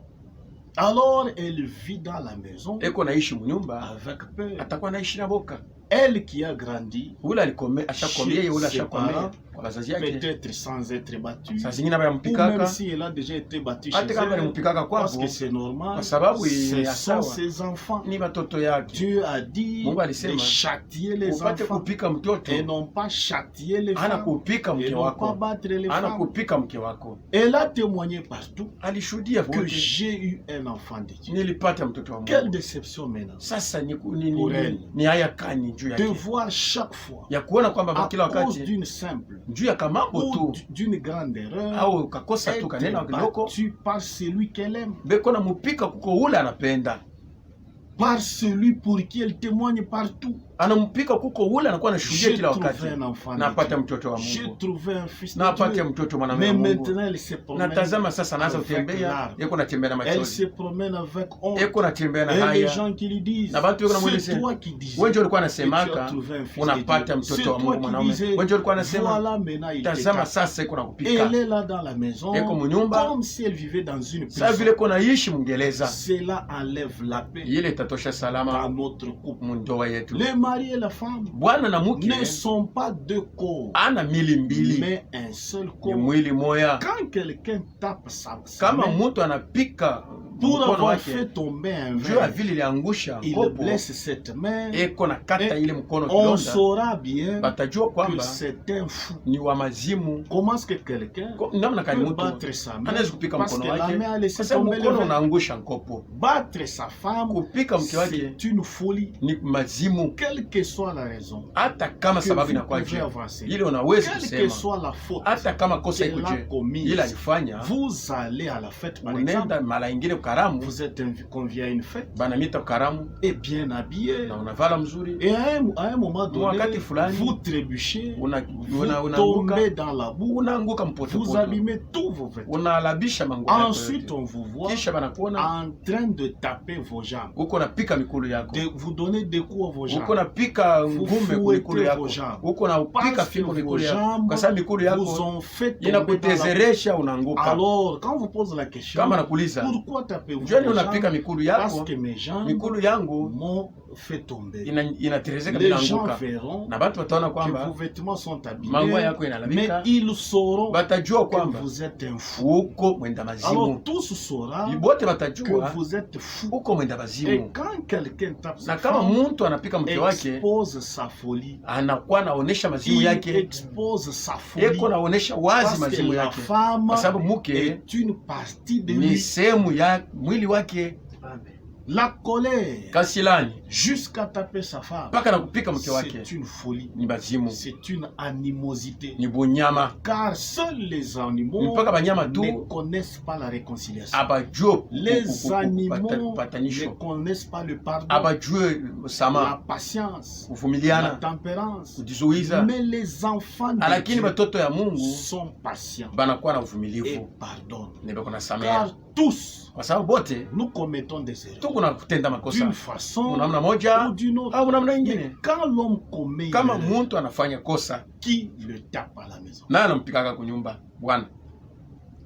Alors elle vit dans la maison Eko naishi munyumba, avec peur. atakuwa naishi na boka. Elle qui a grandi, Ule ashakomea, Chez ule ses ashakomea parents, kwa wazazi yake, peut-être sans être battue, saa zingine aba ou même yampikaka, si elle a déjà été battue chez hata kama elle, alimpikaka parce kwabo, que c'est normal, kwa sababu ce ya sont sawa ses enfants. ni watoto yake. Dieu a dit Mungu de alisema châtier les upate enfants kupika mtoto, et non pas châtier les ana femmes kupika et mke non pas wako, battre les ana femmes. kupika mke wako. Elle a témoigné partout Alishuhudia que vote, j'ai eu un enfant de Dieu. nilipata mtoto wa Quelle Mungu. déception maintenant Sasa Pour elle. ni haya kani juu de yake voir chaque fois ya kuona kwamba à kila cause wakati d'une simple juu ya kamambo ou tu d'une grande erreur au kakosa tu kanena être kidogo battue par celui qu'elle aime, beko na mupika kuko ule anapenda, par celui pour qui elle témoigne partout. anampika kuko ule anakuwa anashuhudia J'ai kila trouvé wakati, un enfant na de apata Dieu. mtoto wa J'ai Mungu, trouvé un fils na de apate Dieu. mtoto mwanamume Mais wa Mungu. maintenant elle se promène Natazama sasa anaanza avec kutembea, larmes. yeko natembea na Elle machozi, se promène avec honte. yeko natembea na Et les haya, gens qui lui disent, na watu wako c'est namwelezea, toi qui disais wenje ulikuwa que tu as nasemaka trouvé un fils de unapata Dieu. mtoto C'est wa Mungu toi qui mwanaume, disais, wenje ulikuwa nasema voilà maintenant il tazama t'écarte. sasa iko na Elle kupika, est là dans la maison, yeko munyumba, comme si elle vivait dans une sa vile prison. kona ishi Mngereza. Cela enlève la paix Ile itatosha dans salama notre couple. mundoa yetu. Le mari et la femme Bwana na mke ne sont pas deux corps, ana mili mbili, mais un seul ni corps. mwili moya. Quand quelqu'un tape sa Kama main mtu anapika pour mkono avoir wake fait tomber un juu ya verre, vile iliangusha il kopo, blesse cette main, eko na kata Et ile mkono on kidonda, saura bien batajua que kwamba c'est un fou. ni wa mazimu. Comment est-ce que quelqu'un Namna kani peut mtu battre sa main anaweza kupika parce mkono que la wake main a laissé kwa sababu tomber le mkono verre? unaangusha nkopo. Battre sa femme, Kupika mke wake c'est une folie. ni mazimu, Quelle que soit la raison hata kama que sababu vous inakuwa pouvez je avancer, ile unaweza quelle que kusema, soit la faute hata kama kosa iko qu'elle a je commise, ile alifanya, vous allez à la fête par exemple, unaenda mara ingine karamu, vous êtes convié à une fête, banamita karamu, et bien habillé, na unavala mzuri, et à un moment donné, wakati fulani vous trébuchez, vous unaanguka, tombez dans la boue, unaanguka vous mpotopoto, abîmez tous vos vêtements. unalabisha manguo yako Ensuite, yote. on vous voit Kisha banakuona en train de taper vos jambes, uko napika mikulu yako, de vous donner des coups à vos jambes. uko napika Vous ngume ku mikulu fouettez yako, vos jambes. uko napika Parce que fimbo vos mikulu yako, jambes kwa sababu mikulu vous yako ont fait tomber dans la boue. inakutezeresha, unaanguka. Alors, quand vous posez la question, Kama nakuuliza pourquoi tapez-vous njoni vos unapika jambes? mikulu Parce yako, que mes jambes mikulu yangu m'ont fait tomber. inaterezeka Les bila gens anguka, verront na batu wataona que kwamba vos vêtements sont manguo abîmés, yako mais inalabika, ils sauront batajua que kwamba vous êtes un fou. uko mwenda mazimu. Alors, tous sauront Bote que batajua vous êtes fou. uko mwenda Et mazimu. quand quelqu'un tape Na sa kama femme, mtu anapika mke wake, expose sa folie. anakuwa anaonesha mazimu Il yake, expose sa folie. eko naonesha wazi Parce que mazimu la yake, femme kwa sababu mke est une partie de ni lui. sehemu ya mwili wake. La colère, Kasilani jusqu'à taper sa femme, mpaka na kupika mke wake c'est une folie. ni mazimu, C'est une animosité. ni bunyama, Car seuls les animaux mpaka banyama tu ne connaissent pas la réconciliation. abajue Les animaux ne patanisho, connaissent pas le pardon, abajue la sama, patience, la kuvumiliana, tempérance. kujizuiza. Mais les enfants de Lakini Dieu batoto ya Mungu sont patients banakuwa na et uvumilivu, pardonnent. ni bako na samea, Car tous, kwa sababu bote nous commettons des erreurs tuko na kutenda makosa d'une façon namna moja ou d'une autre. au namna Mais nyingine. quand l'homme commet une Kama erreur, mtu anafanya kosa, qui le tape à la maison? naye anampikaka kunyumba. Bwana,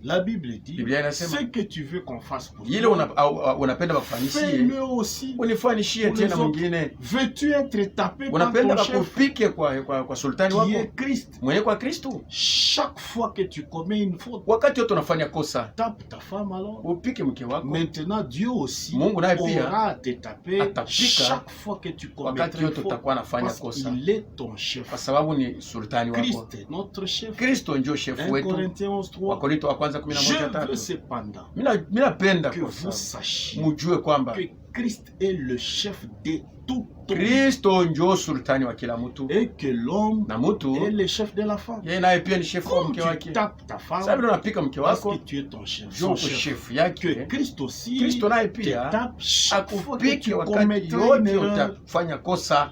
La Bible dit, Biblia inasema ce que tu veux qu'on fasse pour ile toi, unapenda bakufanyishie, fais-le aussi. unifanyishie Pour les tena autres. mwingine. Veux-tu être tapé par Unapenda ton chef bakupike kwa sultani qui wako est Christ? mwenye kwa Kristu. Chaque fois que tu commets une faute, Wakati yote unafanya kosa, tape ta femme alors. upike mke wako. Maintenant, Dieu aussi Mungu naye pia aura à te taper atapika chaque fois que tu commets wakati une yote faute, utakuwa nafanya parce kosa, qu'il est ton chef. kwa sababu ni sultani wako. Christ est notre chef. Kristo ndio 1 shefu wetu. Corinthiens 11:3. Wakorinto wa kwanza Je 11:3. veux cependant Mimi napenda que kwa vous sababu sachiez mujue kwamba que Christ est le chef de tout homme Kristo ndio sultani wa kila mtu, et que l'homme na mtu est le chef de la femme. yeye naye pia ni shefu wa Comme mke tu wake. tapes ta Sasa femme vile unapika mke parce wako, que tu es ton chef, ndio son uko chef. shefu Que yake. Christ aussi Kristo naye te pia tape chaque fois que akupike tu wakati commettras une yote erreur. utafanya kosa.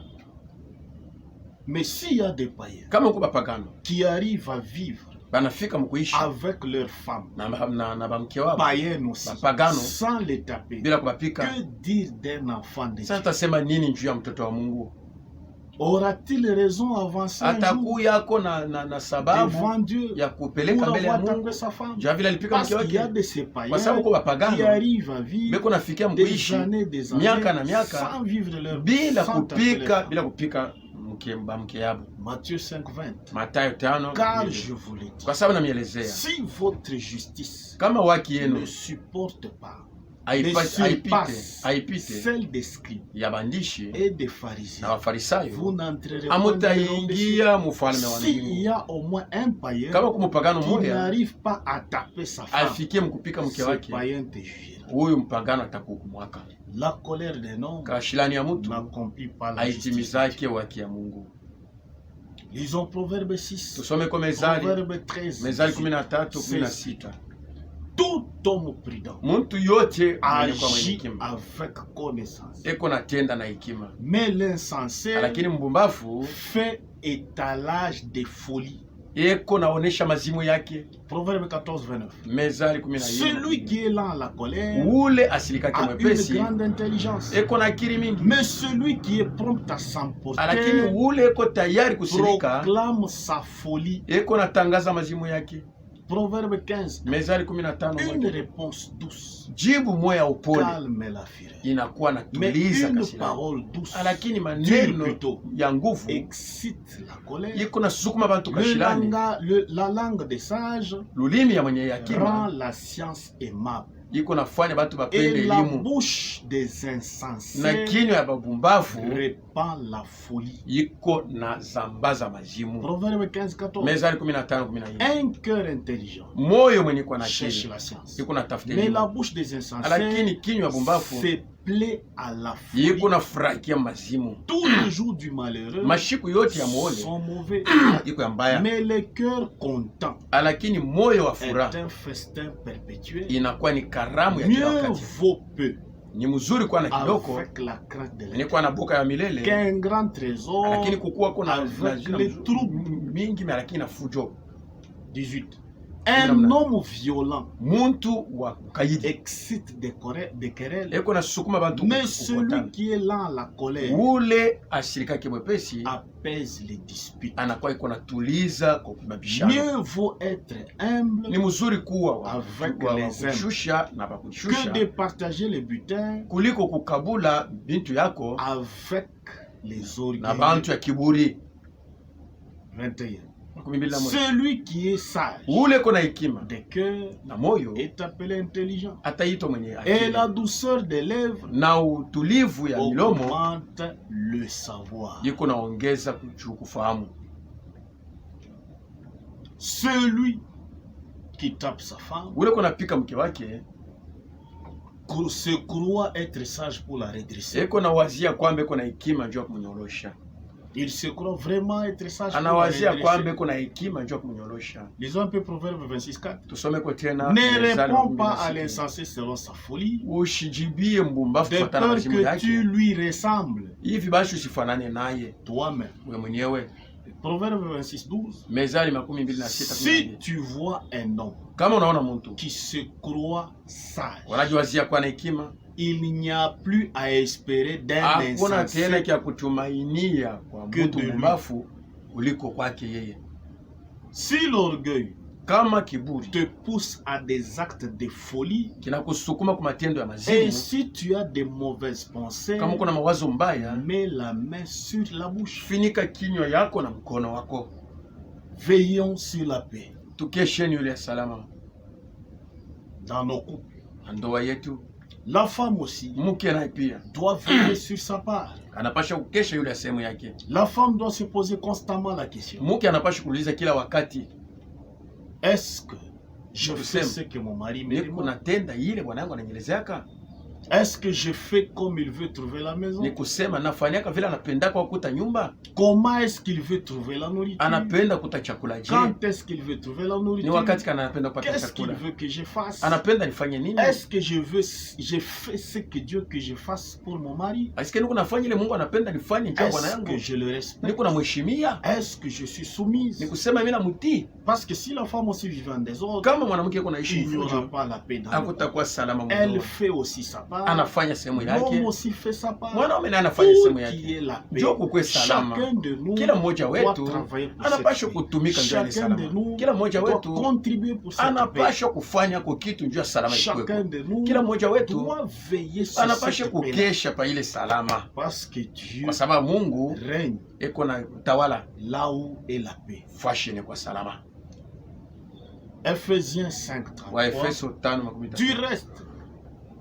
Mais s'il y a des païens Kama uko bapagano qui arrivent à vivre banafika mkuishi avec leur femme, na bamke wao païenne aussi, bapagano sans les taper, bila kubapika, que dire d'un enfant de sasa Dieu? tutasema nini juu ya mtoto wa Mungu? Aura-t-il raison avancé un jour Ataku yako na sababu devant Dieu ya kupeleka pour mbele ya avoir Mungu tapé sa femme? juu ya vile alipika Parce mke qu'il y a wake, de ces kwa païens sababu uko qui bapagano arrivent à vivre beko nafikia des mkuishi années miaka na miaka sans vivre leur bila sans taper leur kupika femme. bila kupika mke yabo. Matthieu 5:20. Mathayo 5, Car je vous le dis, kwa sababu namielezea si votre justice kama waki yenu ne supporte pas, ne haipite surpasse celle des scribes ya bandishi et des na pharisiens, Wafarisayo, vous n'entrerez pas dans le royaume des cieux. amutaingia mufalme wa S'il mbingu. y a au moins un païen Kama kumupagano qui mmoja n'arrive pas à taper sa femme, afikie mkupika mke ce wake, païen te jugera. huyu mpagano atakukumwaka. La colère d'un homme Kashilani ya mtu n'accomplit pas la justice. aitimizake waki ya Mungu. Lisons Proverbe 6, Tusome kwa Mezali, Proverbe 13. Mezali 13:16. Tout homme prudent Muntu yote mwenye kwa mwenye agit hekima avec connaissance, eko natenda na hekima, mais l'insensé lakini mbumbafu fait étalage de folie. eko naonesha mazimu yake. Proverbe 14:29. Mezali Celui 14. qui est lent à la colère Ule asilikake a une mwepesi grande intelligence, eko na akili mingi, mais celui qui est prompt à s'emporter lakini ule eko tayari kusilika proclame sa folie. eko natangaza mazimu yake. Proverbe 15. Mezali Une 15. réponse douce Jibu moya upole calme la fureur, inakuwa mais natuliza une kasira, parole douce lakini dure maneno plutôt ya nguvu excite la colère. iko na sukuma bantu kashilani. La langue des sages Lulimi ya mwenye rend yakima la science aimable, iko nafanya bantu bapende et la elimu, bouche des na insensés kinywa ya babumbavu répand la folie. iko na zambaza mazimu. Proverbe 15:14. Mezali 15:14. Un cœur intelligent Moyo mwenye kwa na cherche akili la science, iko na tafuta mais la elimu, bouche des insensés lakini kinywa ya bumbavu fait plaît à la folie. Iko na furahikia mazimu. Tous les jours du malheureux Mashiku yote ya muone sont mauvais. iko ya mbaya. Mais le cœur content Lakini moyo wa est furaha un festin perpétuel. inakuwa ni karamu ya kila Mieux wakati. vaut peu Ni mzuri kuwa na kidogo avec la crainte de ni l'éternel kuwa na boka ya milele, qu'un grand trésor lakini kukuwa kuna avec les troubles. mingi lakini na fujo. 18. Un homme violent Muntu wa kaidi excite des querelles, eko na sukuma bantu mais kukutana. celui qui est lent à la colère Ule ashirika kimwepesi apaise les disputes. anakuwa iko na tuliza kwa mabishano. Mieux vaut être humble Ni mzuri kuwa wa avec wa les kushusha na que bakushusha de partager les butins kuliko kukabula bintu yako avec les na orgueilleux. bantu ya kiburi. 21. 21. Celui qui est sage Ule kona hekima de cœur na moyo est appelé intelligent. ataitwa mwenye Et akili, la douceur des lèvres na utulivu ya milomo augmente le savoir. iko naongeza kufahamu. Celui qui tape sa femme Ule kona pika mke wake se croit être sage pour la redresser. eko na wazia kwamba eko na hekima njoo kumnyorosha. Il se croit vraiment être sage pour la Anawazia kwamba redresser. eko na hekima njoo kumnyorosha. Lisons un peu Proverbe 26:4. Tusome kwa tena Ne Methali réponds pas à 16. l'insensé selon sa folie, Ushijibie mbumbafu de kufuatana na peur mazimu que yake. tu lui ressembles Hivi basi usifanane naye toi-même. wewe mwenyewe. Proverbe 26:12. Mezali 26. Si tu vois un homme Kama unaona mtu qui se croit sage, wanajiwazia kwa na hekima, il n'y a plus à espérer d'un hakuna tena insensé kia kutumainia kwa que mtu de lui. mbumbafu kuliko kwake yeye. Si l'orgueil Kama kiburi te pousse à des actes de folie, kinakusukuma kwa matendo ya et mazimu, si tu as de mauvaises pensées, kama uko na mawazo mbaya, mets la main sur la bouche. finika kinywa yako na mkono wako. Veillons sur la paix Tukesheni yule ya salama dans nos couples. na ndoa yetu. La femme aussi Mke naye pia doit veiller sur sa part. anapasha kukesha yule ya sehemu yake. La femme doit se poser constamment la question. Mke anapasha kuuliza kila wakati, Est-ce que je Nous fais sommes- ce que mon mari me niko demande? natenda ile bwana yangu ananielezeaka? Est-ce que je fais comme il veut trouver la maison? Ni kusema nafanyaka vile anapenda kwa kuta nyumba, Comment est-ce qu'il veut trouver la nourriture? anapenda kuta chakula. Je, Quand est-ce qu'il veut trouver la ni nourriture? wakati kana anapenda kupata Qu'est-ce qu'il chakula? veut que je fasse? Anapenda nifanye nini? Est-ce que je fais ce que Dieu que je fasse pour mon mari? Asikie niko nafanya ile Mungu anapenda nifanye njia bwana Est-ce yangu? que je le respecte? Niko namheshimia? Est-ce que je suis soumise? Ni kusema mimi namtii? Parce que si la femme aussi vivait en désordre, Kama mwanamke yuko naishi il n'y aura mfujo, pas la paix dans le couple. hakutakuwa salama Elle mwenyewe. fait aussi sa part. Anafanya sehemu L'homme yake, aussi fait sa part. mwanaume naye anafanya sehemu Pour yake. qu'il y ait la paix. Njoo kukwe salama. Chacun de nous Kila mmoja doit wetu travailler pour anapaswa cette paix. kutumika njia ya Chacun de salama. nous Kila mmoja doit wetu contribuer pour cette paix. anapaswa kufanya kwa kitu njia salama Chacun ikuwepo. de nous Kila mmoja wetu doit veiller sur anapaswa cette paix. kukesha pa ile salama, Parce que Dieu kwa sababu Mungu règne eko na utawala là où est la paix. fashion kwa salama. Ephésiens 5:33. Waefeso 5:13. Du reste,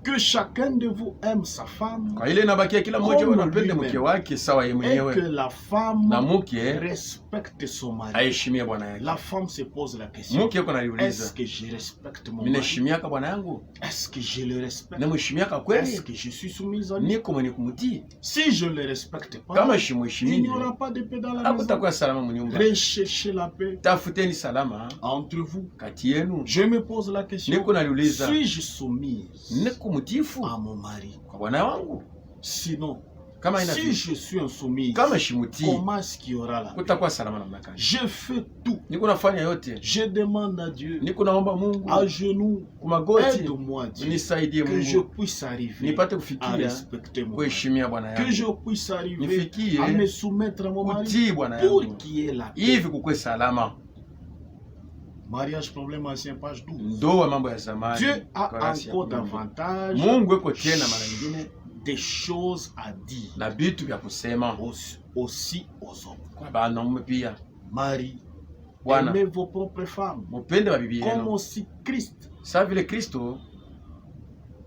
que chacun de vous aime sa femme Kwa ile inabakia kila mmoja Comme anapenda lui-même. mke wake sawa yeye et que mwenyewe, la femme na mke respecte son mari. aheshimie bwana yake. La femme se pose la question. Mke yuko Est-ce analiuliza, que je respecte mon mimi mari? naheshimiaka bwana yangu? Est-ce que je le respecte? Namheshimiaka Est-ce kweli? que je suis soumise à lui? Niko mwenye kumtii? Si je ne le respecte pas, Kama il shimuheshimini, n'y aura pas de paix dans la maison. hakutakuwa salama mnyumba. Recherchez la paix Tafuteni salama entre vous. kati yenu. Je me pose la question. Niko naliuliza, Suis-je soumise niko mtiifu à mon mari? kwa bwana wangu? Sinon, Kama si ina je suis insoumise, kama shimutii, comment est-ce qu'il y aura la paix? kutakuwa salama namna gani? Je fais tout. Niko nafanya yote, Je demande à Dieu, niko naomba Mungu à genoux, kwa magoti, aide-moi Dieu, unisaidie que je Mungu puisse arriver nipate à kufikia respecter mon mari. kuheshimia bwana Que je yangu, puisse arriver nifikie à me soumettre à mon mari kutii bwana pour yangu, qu'il y ait la paix. hivi kukwe salama. Mariage, problème ancien, page 12. Ndoa mambo ya zamani. Dieu a Korasi ya encore 12. davantage Mungu eko tena mara nyingine des choses à dire na vitu vya kusema aussi aux hommes. kwa wanaume pia. Marie, Bwana, aimez vos propres femmes, mupende wa bibi comme yenu aussi Christ, sawa vile Kristo,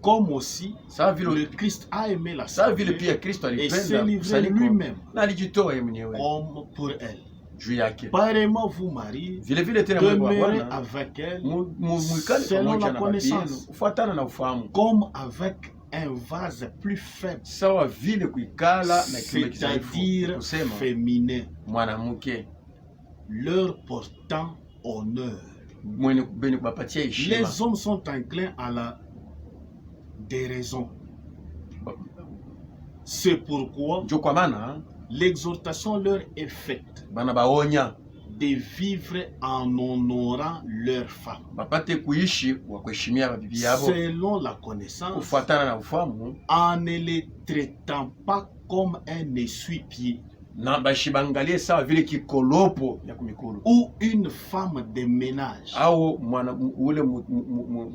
comme aussi sawa le vile Christ a aimé la sawa vile Sainte pia Kristo et s'est alipenda livré kusanyiko lui-même na alijitoa yeye mwenyewe comme pour elle. juu yake. Pareillement, vous, Marie, Vile vile tena Mungu wa demeurez Bwana avec elle mwikali selon pamoja la na babi yenu connaissance, kufuatana na ufahamu, comme avec un vase plus faible, sawa vile kuikala na kiumbe kidhaifu, c'est-à-dire kusema féminin, mwanamke leur portant honneur. mwenye beni kubapatia heshima. Les hommes sont enclins à la déraison. C'est pourquoi Ndio kwa maana l'exhortation leur est faite bana baonya de vivre en honorant leurs femmes, bapate kuishi kwa kuheshimia babibi yabo selon la connaissance, kufuatana na ufahamu, en ne les traitant pas comme un essuie-pied na bashibangalie sawa vile kikolopo ya kumikulu ou une femme de ménage. au mwana ule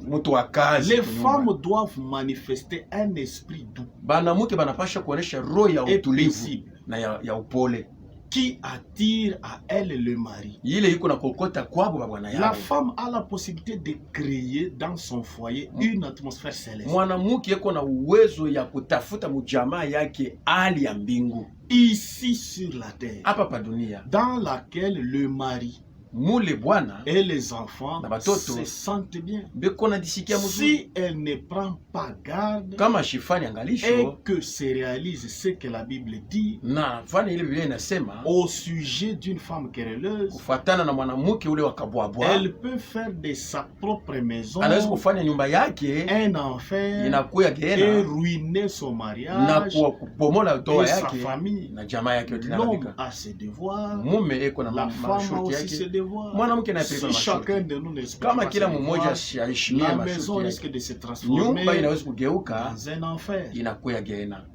mtu wa kazi. Les femmes doivent manifester un esprit doux Banamuke banapasha kuonesha roho ya et utulivu paisible na ya upole qui attire à elle le mari. ile iko na kokota kwabo ba bwana La yao. femme a la possibilité de créer dans son foyer une atmosphère céleste. Mwanamke iko na uwezo ya kutafuta mujamaa yake hali ya mbingu Ici sur la terre, hapa pa dunia, dans laquelle le mari mule bwana et les enfants na batoto se sentent bien. beko na disikia mzuri. Si elle ne prend pas garde Kama shifani et angalisho que se réalise ce que la Bible dit na fani ile Biblia inasema au sujet d'une femme querelleuse, kufuatana na mwanamke ule wakabwabwa, elle peut faire de sa propre maison anaweza kufanya nyumba yake un enfer inakuya et gena ruiner son na mariage kubomola ndoa et sa yake famille. na jamaa yake yote L'homme inaharibika. a ses devoirs, Mume eko na la femme a masharti aussi ses yake, devoirs. mwanamke naye pia Si na chacun masharti. de nous ne respecte Kama pas kila ses mmoja devoirs, aheshimie la maison masharti risque yake, de se nyumba transformer inaweza kugeuka dans un enfer. inakuya gena.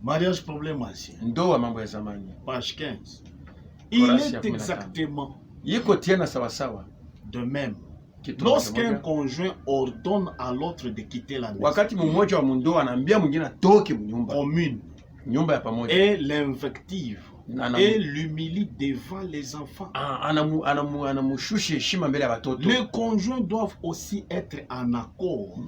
Mariage problème ancien, Ndoa mambo ya zamani page 15. Il Korasi ya est 15. exactement iko tena sawasawa de même. kitu Lorsqu'un kimoja. conjoint ordonne à l'autre de quitter la maison Wakati mmoja wa mundoa anaambia mwingine atoke mnyumba commune nyumba ya pamoja, et l'invective na et l'humilie devant les enfants, anamushusha heshima mbele ya watoto. les conjoints doivent aussi être en accord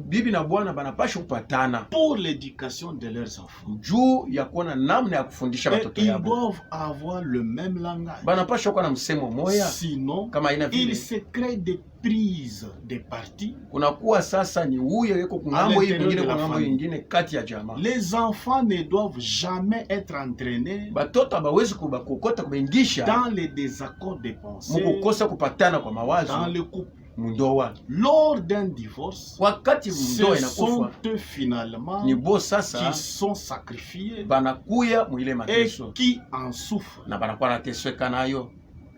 Bibi na bwana banapasha kupatana pour l'éducation de leurs enfants. juu ya kuona namna ya kufundisha Et watoto ils yabo. doivent avoir le même langage. Banapasha kuwa na msemo moya, Sinon, kama haina il vile se crée des prises de parti. kunakuwa sasa ni huyo yuko kungambo hii, l'intérieur mwingine de la kungambo famille. nyingine kati ya jamaa. Les enfants ne doivent jamais être entraînés Batoto abawezi kubakokota kubengisha dans les désaccords de pensée mukukosa kupatana kwa dans mawazo le couple. mundoa. Lors d'un divorce, Wakati mundoa ce sont inakufa eux finalement ni bo sasa qui sont sacrifiés banakuya mwile et mateso qui en souffrent. na banakuwa natesweka nayo.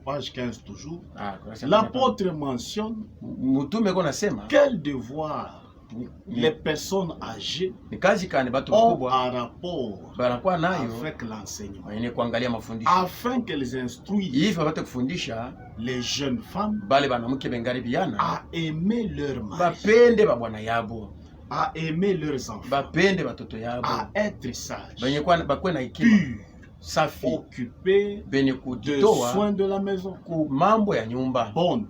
Page 15 toujours. Kurasa L'apôtre mentionne mutume ko nasema quel devoir ni- les personnes âgées ni kazi kani batu ont bakubwa en rapport banakuwa nayo avec l'enseignement, wenye kuangalia mafundisho afin qu'elles instruisent hivi bapate kufundisha les jeunes femmes bale banamuke bengali biana à aimer leur mari, bapende babwana yabo, à aimer leurs enfants, bapende batoto yabo, à être sages, benye bakwe na hekima purs, safi, occupés benye de kujitoa soins de la maison, ku mambo ya nyumba bonnes,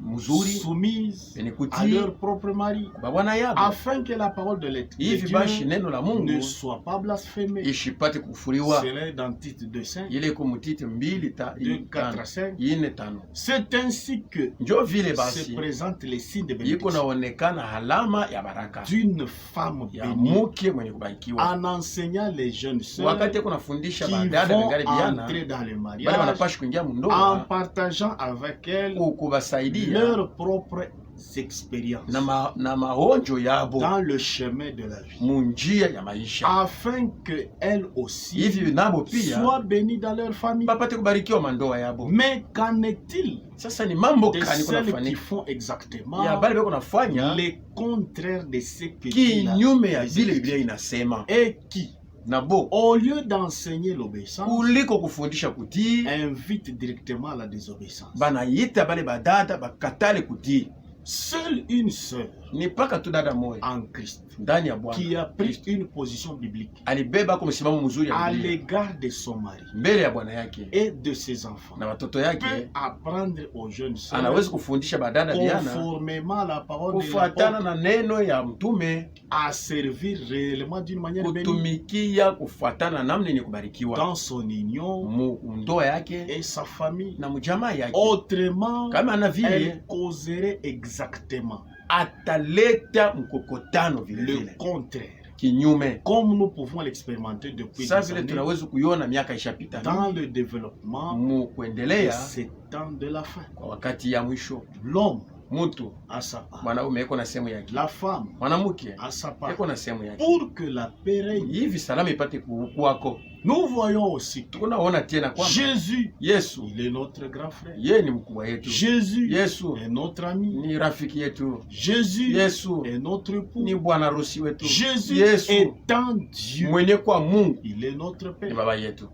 mzuri, soumises benye à kutii leur propre mari, babwana yabo, afin que la parole de hivi bashi Dieu neno la ne Mungu soit pas blasphémée. ishipate kufuriwa. C'est dans titre de 5, Ile iko mutiti 2 de 4 à 5. 4 C'est ainsi que njo vile se basi présente les signes de iko bénédiction naonekana alama ya baraka d'une femme ya bénie muke mwenye kubarikiwa, en enseignant les jeunes sœurs wakati iko nafundisha qui badada vont bengali biana entrer dans le bale mariage banapasha kuingia en mundoa partageant avec elles kubasaidia leurs propres expériences na mahonjo yabo dans le chemin de la vie, munjia ya maisha, afin que elles aussi hivi nabo pia soient bénies dans leur famille. bapate kubarikiwa mandoa yabo. Mais qu'en est-il Sasa ni mambo de kani celles qui kunafanyika font exactement ya bale beko nafanya les contraires de ce que dit la- kinyume ya les vile Écritures, Biblia inasema, et qui, na bo au lieu d'enseigner l'obéissance, kuliko kufundisha kutii invite directement à la désobéissance. banaita bale badada bakatale kutii. Seule une sœur Ni paka tu dada moya en Christ ndani ya qui a Bwana pris une position biblique alibeba kwa msimamo mzuri ya à Biblia l'égard de son mari mbele ya bwana yake et de ses enfants na watoto peut yake, apprendre aux jeunes sœurs anaweza kufundisha badada biana conformément à la parole de kufuatana l'apôtre na neno ya mtume, à servir réellement d'une manière bénie kutumikia kufuatana na namna yenye kubarikiwa dans son union ndoa yake et sa famille. na mjamaa yake. Autrement, Kama ana vile elle causerait exactement ataleta mkokotano vile Le vile. contraire. Kinyume. Comme nous pouvons l'expérimenter depuis Sasa des vile années tunaweza kuiona miaka ishapita dans le développement mu de kuendelea ces temps de la fin. kwa wakati ya mwisho. L'homme Mtu a sa part. mwanaume eko na sehemu yake, La femme mwanamke a sa part. eko na sehemu yake, Pour que la paix règne. hivi salama ipate kuwako. Nous voyons aussi que Tunaona tena kwamba Jésus, Yesu il est notre grand frère. yeye ni mkubwa yetu, Jésus Yesu est notre ami. ni rafiki yetu, Jésus Yesu est notre époux. ni bwana harusi wetu, Jésus Yesu étant Dieu, mwenye kwa Mungu il est notre ni père. baba yetu.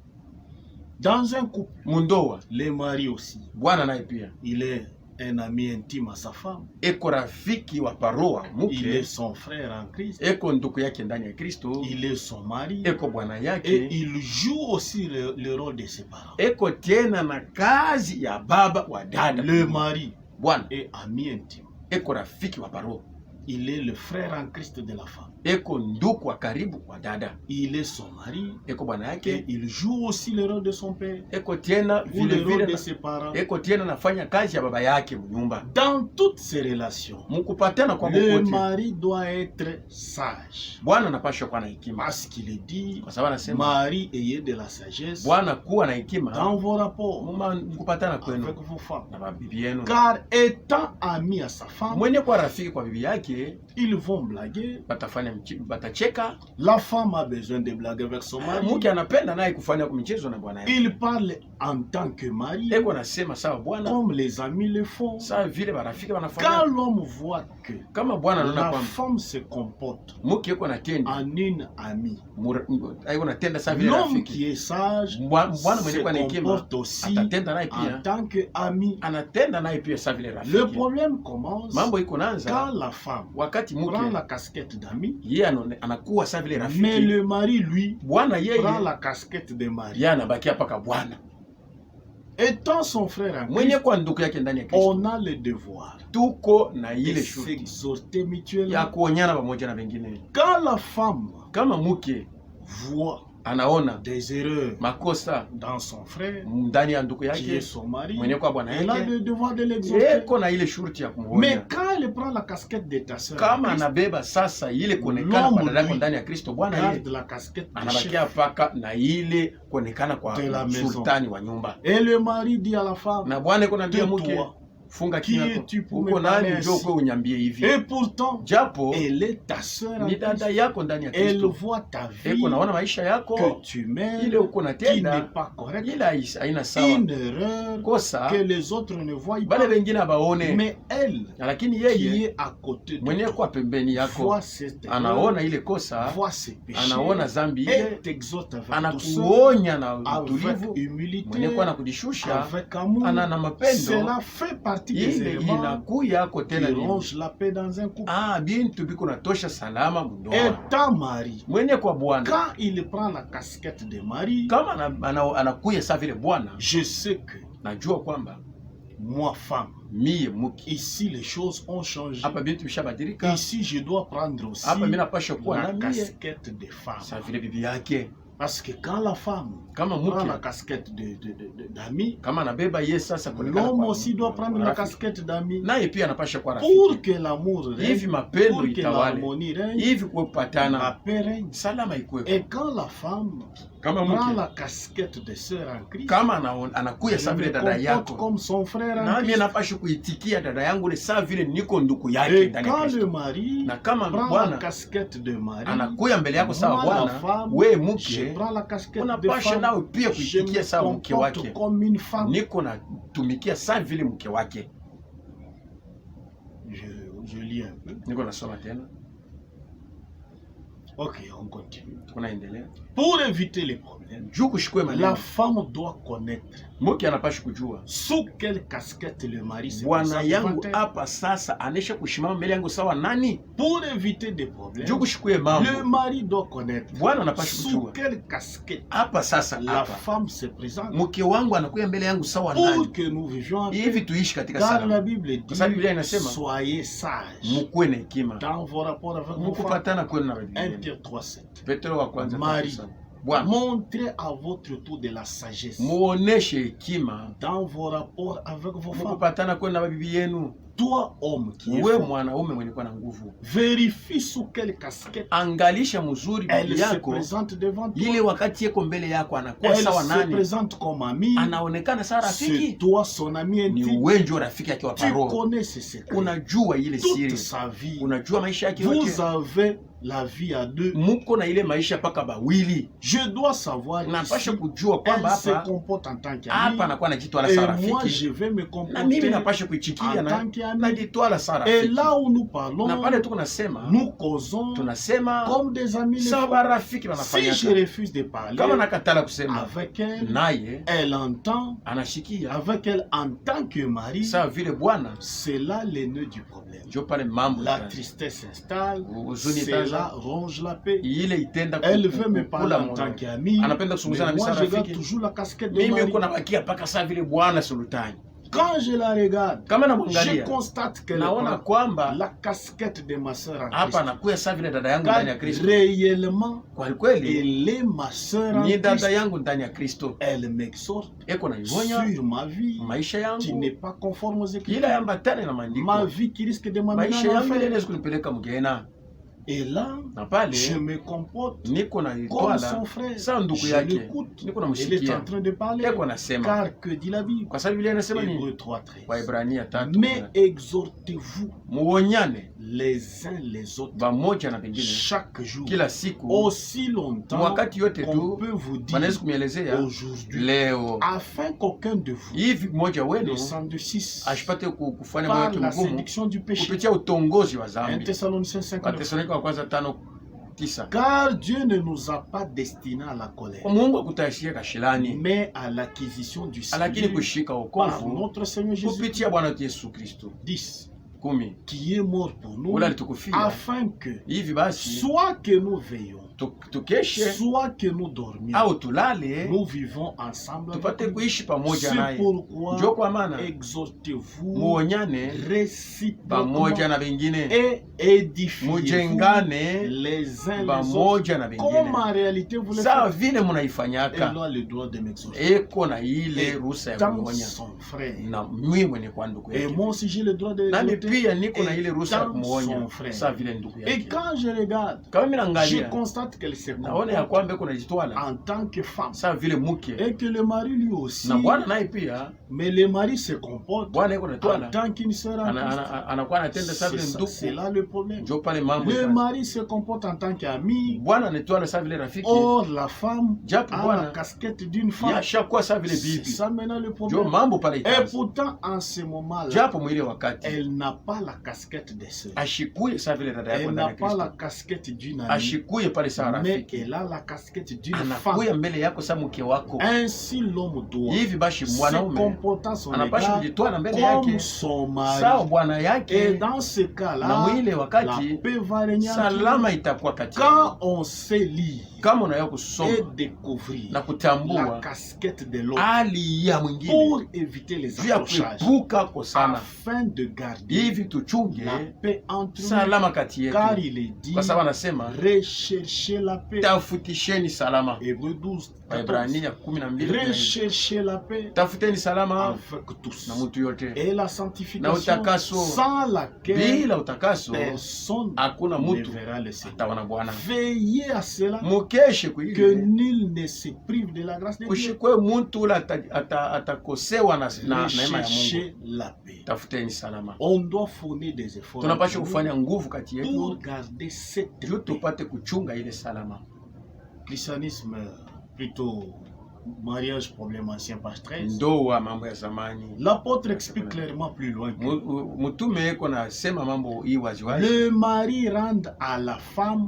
Dans un couple, Mundoa les maris aussi, bwana naye pia il est un ami intime à sa femme. eko rafiki wa paroa Il est mke, son frère en Christ. eko ndugu yake ndani ya Kristo, Il est son mari. eko bwana Et yake, il joue aussi le rôle de ses parents. eko tena na kazi ya baba wa dada. Le mari Bwana est ami intime. eko rafiki wa paroa, Il est le frère en Christ de la femme. eko ndugu wa karibu wa dada, Il est son mari. eko bwana Et yake, il joue aussi le rôle de son père. eko tena Ou le vile rôle vile de na- ses parents. eko tena nafanya kazi ya baba yake mnyumba. Dans toutes ces relations, Mukupatana kwa le kokote, mari doit être sage. bwana anapaswa kuwa na hekima, Parce qu'il est dit, kwa sababu anasema mari, ayez de la sagesse bwana kuwa na hekima dans vos rapports mkupatana kwenu avec vos femmes. na mabibi yenu. Car étant ami à sa femme, Mwenye kuwa rafiki kwa bibi yake ils vont blaguer. batacheka. La femme a besoin de blaguer avec son mari. Mke anapenda naye kufanya michezo na bwana yake, Il parle en tant que mari, eko nasema sawa bwana, comme les amis le font. sawa vile barafiki Quand wanafanya. l'homme voit que Kama bwana anaona la kwamba femme se comporte mke eko natenda en une amie, eko natenda sawa vile l'homme rafiki, qui est sage bwana mwenye kuwa na se hekima comporte aussi atatenda naye en pia, tant que ami. anatenda naye pia sawa vile Le rafiki. problème commence Mambo iko quand naanza la femme wakati prend mke la casquette d'ami, yeye anakuwa sawa vile mais rafiki, le mari, lui, bwana yeye prend la casquette de mari. yeye anabakia paka bwana Étant son frère en mwenye Christ, kwa ndugu yake ndani ya Kristo. on a le devoir Tuko na de ile shurti s'exhorter ya mutuellement. kuonyana pamoja na wengine. Quand la femme Kama mke voit anaona des erreurs makosa dans son frère, ndani ya ndugu qui est yake son mari, mwenye kwa bwana elle a yake, le devoir de l'exhorter. eko na ile shurti ya Mais kumuonya. quand elle prend la casquette de ta sœur, Kama en Christ, anabeba sasa ile kuonekana kwa dada yako ndani ya Kristo, bwana yeye garde la casquette de anabakia chef. paka na ile kuonekana kwa De la maison. sultani wa nyumba, Et le mari dit à la femme, na bwana iko naambia mke, tais-toi. funga Qui kinywa es-tu yako, pour uko me nani parler njoo ainsi? kwa unyambie hivi, Et pourtant, japo elle est ta sœur en ni dada Christ. yako ndani ya Elle Kristo, voit ta vie eko naona maisha yako que tu mènes ile uko qui natenda n'est pas correcte. ile haina sawa, Une erreur kosa que les autres ne voient bale pas. wengine abaone, Mais elle, lakini qui yeye est à côté de mwenye toi, kwa pembeni yako voit cette erreur, anaona ile kosa, voit ses péchés, anaona zambi et ile, t'exhorte avec douceur, anakuonya na avec utulivu, humilité, mwenye kwa na kujishusha, avec amour. ana na mapendo. Cela fait partie des Ile éléments inakuya yako qui tena ni rongent la paix dans un couple. bintu biko natosha salama mundoa. Étant mari, Mwenye kwa bwana quand il prend la casquette de mari, kama anakuya sa vile bwana, je sais que najua kwamba moi, femme, mie muki ici les choses ont changé. hapa bintu bishabadilika. Ici, je dois prendre aussi Hapa mimi napasha kuwa la na mie casquette de femme. sa vile bibi yake. Parce que quand la femme Kama prend la mke casquette d'ami, kama anabeba ye sasa kuonekana l'homme kwa aussi doit prendre la rafiki, casquette d'ami naye pia anapasha kuwa pour rafiki, que l'amour hivi règne, mapendo pour que itawale, l'harmonie règne, hivi la kupatana, paix règne. salama ikuwe. Et quand la femme Kama prend mke la casquette de sœur en Christ, kama anakuya sa elle vile me dada comporte yako, comme son frère en nami Christ. napasha kuitikia dada yangu ile saa vile niko ndugu yake Et ndani ya quand le Kristo. mari Na kama prend la bwana casquette de mari, anakuya mbele yako sawa moi, la bwana, femme, we je mke prends la casquette de unapasha femme, nawe pia je kuitikia me sawa mke comporte wake, comme une femme. niko natumikia saa vile mke wake. Je lis un peu. Niko nasoma tena, Ok, on continue. tunaendelea. Pour éviter les problèmes, Juu kushikwe la maneno, femme doit connaître mke anapasha kujua sous quelle casquette le mari se bwana présente yangu devant elle. hapa sasa anesha kushimama mbele yangu sawa nani. Pour éviter des problèmes, Juu kushikwe le mambo, mari doit connaître bwana anapasha sous kujua quelle casquette hapa sasa la hapa femme se présente mke wangu anakuya mbele yangu sawa pour nani, que nous vivions en paix. hivi tuishi katika Car la salama. Bible Kwa sababu Biblia dit inasema soyez sages mkuwe na hekima, dans vos rapports avec vos femmes. mkupatana kwenu na 1 Biblia. Pierre 3:7. Petro wa kwanza Mari. 3:7. Bwana Montrez à votre tour de la sagesse muoneshe hekima dans vos rapports avec vos femmes. mkupatana kwenu na bibi yenu. Toi, homme qui est wewe fort, mwanaume mwenye kuwa na nguvu, vérifie sous quelle casquette angalisha mzuri elle bibi se yako, présente devant toi. ile wakati yeko mbele yako anakuwa Elle sawa se nani, présente comme amie. anaonekana sawa C'est rafiki, toi son ami ni intime. uwenjo rafiki yake wa Tu paroho. connais ses secrets. Unajua ile Toute siri, sa vie. unajua maisha yake Vous yote, avez la vie à deux. muko na ile maisha paka bawili. Je dois savoir Napasha ici, kujua kwamba elle se hapa comporte en tant qu'amie. hapa anakuwa anajitwala Et sawa moi, rafiki, je vais me na comporter mimi napasha kuichikia en na tant qu'amie. najitwala sawa Et rafiki. là où nous parlons, Na pale tuko nasema, nous causons tunasema comme des amis. les sawa femmes. rafiki Si wanafanya. je refuse de parler Kama nakatala kusema avec elle, naye, elle entend anashikia avec elle en tant que mari. sawa vile bwana, C'est là le nœud du problème. njo pale mambo La yanaanza. tristesse s'installe, Huzuni cela itaanza, ronge la paix. ile itenda Elle veut me parler kukula en moyo. tant qu'ami, Anapenda kusunguzana mais na moi misa je garde rafiki. toujours la casquette de Mimi mari. uko nabakia paka sawa vile bwana sultani. Quand je la regarde, Kama je namwangalia constate qu'elle naona prend kwamba la casquette de ma sœur en hapa Christ. anakuya sawa vile dada yangu Car ndani ya Kristo. réellement, Kwa kweli elle est ma sœur en ni dada Christ. yangu ndani ya Kristo, Elle m'exhorte eko na nyonya sur ma vie maisha qui yangu, n'est pas conforme aux ila Écritures. yambatane na maandiko, Ma vie qui risque de m'amener maisha en yangu ile enfer. inaweza kunipeleka mgena. Et là, Na pale je me comporte niko na comme itwala son frère. sawa ndugu Je yake, l'écoute. niko Elle est en namshikia, train de parler. eko nasema, Car que dit la Bible? kwa sababu Biblia inasema nini? Hébreux 3:13. Waebrania 3, Mais exhortez-vous muonyane les uns les autres pamoja na pengine chaque jour, kila siku, aussi longtemps wakati yote qu'on tu peut vous dire wanaweza kumielezea aujourd'hui, leo, afin qu'aucun de vous hivi mmoja ne wenu s'endurcisse ashipate kufanya moyo par wake la mgumu séduction du péché. kupitia utongozi wa 1 dhambi. Thessaloniciens 5:9. Wathesalonike wa kwanza 5:9. Car Dieu ne nous a pas destinés à la colère, Kwa Mungu akutayashia kashilani, mais à l'acquisition du lakini salut kushika par wokovu notre Seigneur Jésus. kupitia Bwana wetu Yesu Kristo. 10. 10. Qui est mort pour nous, Ule alitukufia, afin que, hivi basi soit que nous veillons, tukeshe soit que nous dormions, au tulale, nous vivons ensemble avec tupate lui. kuishi pamoja C'est naye. pourquoi Njo kwa maana exhortez-vous muonyane réciproquement pamoja na wengine, et édifiez-vous mujengane les uns les autres, pamoja na comme wengine, en réalité vous le sawa faites. vile Elle munaifanyaka. a le droit de m'exhorter. Eko na ile ruhusa ya Dans kunionya, son frère. na mimi mwenye kwa ndugu Et yake, moi aussi j'ai le droit de nami l'exhorter. pia niko na Et ile ruhusa ya dans kumuonya son frère. sawa vile ndugu Et yake. quand je regarde, Kama mimi je naangalia constate qu'elle se naona ya comporte kwamba eko najitwala en tant que femme. sawa vile mke, Et que le mari lui aussi, na bwana naye pia, mais le mari se comporte bwana eko en natwala tant qu'une sœur en Christ. anakuwa anatenda sawa vile C'est ndugu. là le problème. Njo pale mambo Le ikaanza. mari se comporte en tant qu'ami. Bwana anatwala sawa vile rafiki, Or, la femme japo a la bwana casquette d'une femme. yashakuwa sawa vile C'est bibi. ça maintenant le Njo problème. mambo pale Et ikaanza, pourtant, en ce moment-là, japo mwile wakati elle n'a pas la casquette des sœurs. ashikuye sawa vile dada yako Elle ndani n'a ya pas la Kristo, casquette d'une amie. ashikuye pale sawa Mais rafiki, elle a la casquette d'une anakuya femme. mbele yako sawa mke wako. Ainsi, l'homme doit Hivi basi se mwanaume comporter à son anapasha égard kujitwala mbele comme yake son sawa mari. bwana Et yake, dans ce na cas-là, mwile la wakati paix va régner entre nous. salama itakuwa kati Quand yao. on sait lire Kama unaweza et kusoma découvrir na la kutambua casquette de l'autre hali ya mwingine pour éviter les juu ya accrochages, kuepuka kosana, afin de garder hivi tuchunge la paix entre nous, salama kati car yetu, il est dit kwa sababu anasema recherchez la paix. tafutisheni salama. Hébreux 12, 14. Waebrania 12, Recherchez la paix tafuteni salama avec tous na mtu yote, et la na sanctification utakaso. sans laquelle Bila utakaso personne hakuna ne mtu verra le Seigneur. ataona Bwana. Veillez à cela Mukeshe que kuile nul ne se prive de la grâce de Dieu. kushikwe mtu ule atakosewa na neema ya Mungu. Recherchez la paix. Tafuteni salama. On doit fournir des efforts Tunapaswa entre kufanya nous nguvu kati pour yetu garder cette juu paix. tupate kuchunga ile salama. Christianisme, plutôt mariage, problème ancien, page 13. Ndoa mambo ya zamani. L'apôtre explique clairement plus loin que Mtume eko nasema mambo hii waziwazi. le mari rende à la femme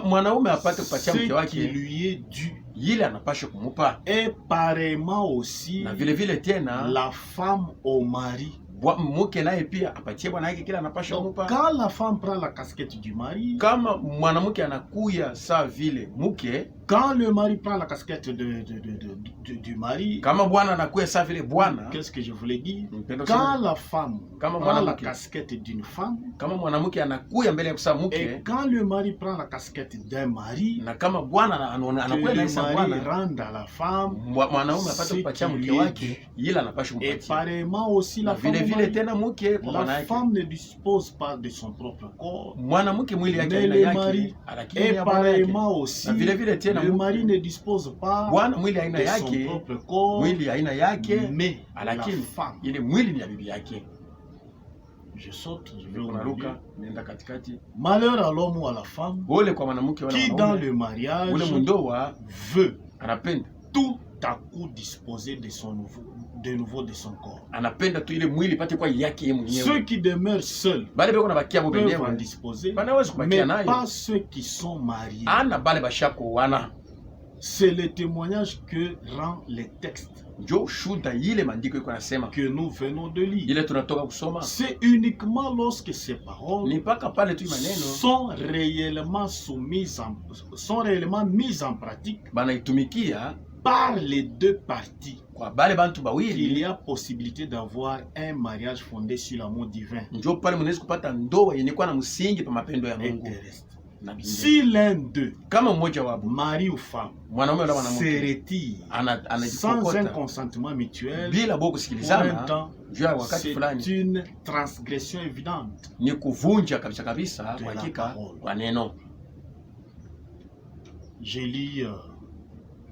Mwanaume apate kupatia ce mke qui wake lui est dû. ile anapaswa kumupa, Et pareillement aussi na vile vile tena la femme au mari. mke naye pia apatie bwana yake kile anapaswa Donc, kumupa. quand la femme prend la casquette du mari, Kama mwanamke anakuya saa vile mke, quand le mari prend la casquette du mari, kama bwana anakuya saa vile bwana, qu'est-ce que je voulais dire? mpendo Quand sana. la femme Kama prend la mwanamke, casquette d'une femme, kama mwanamke anakuya mbele ya kusaa et mke, quand le mari prend la casquette d'un mari, na kama bwana anakuya que na le isa mari bwana, rende à la femme mwanaume apate ce kupatia qui mke lui est wake dû. ile anapaswa Et kumpatia. pareillement aussi Na la femme vile au vile mari. tena mke kwa La bwana yake. femme ne dispose pas de son propre corps, Mwanamke mwili yake mais haina le yake, mari. lakini Et ya bwana yake. pareillement aussi, Na vile vile tena le mari ne dispose pas bwana mwili haina de son yake, propre corps, mwili haina yake, mais la lakini femme. ile mwili ni ya bibi yake. Je saute, je vais au milieu. Unaruka nenda katikati. Malheur à l'homme ou à la femme Ole kwa mwanamke wala qui dans mwanaume, le mariage ule mundoa veut anapenda tout à coup disposer de nouveau de son corps. anapenda tu ile mwili pate kwa yake yeye Ceux mwenyewe. qui demeurent seuls Bale beko na bakia bo peuvent en benyewe disposer, banaweza mais kubakia nayo. pas ceux qui sont mariés. Ana bale bashako wana C'est le témoignage que rend les textes njo shuda ile maandiko iko nasema que nous venons de lire. ile tunatoka kusoma C'est uniquement lorsque ces paroles ni mpaka pale tu maneno sont réellement mises en pratique banaitumikia par les deux parties kwa bale bantu qu'il bawili, y a possibilité d'avoir un mariage fondé sur l'amour divin njo pale mnaweza kupata ndoa yenye kuwa na msingi pa mapendo ya et Mungu terrestre. na bingine. Si l'un d'eux, Kama mmoja wapo mari ou femme, mwanaume wala se mwanamke retire sans un anajikokota consentement mutuel bila bo pour un kusikilizana temps, juu ya wakati c'est fulani, une transgression évidente ni kuvunja kabisa kabisa de kwa la hakika parole. kwa neno. Je lis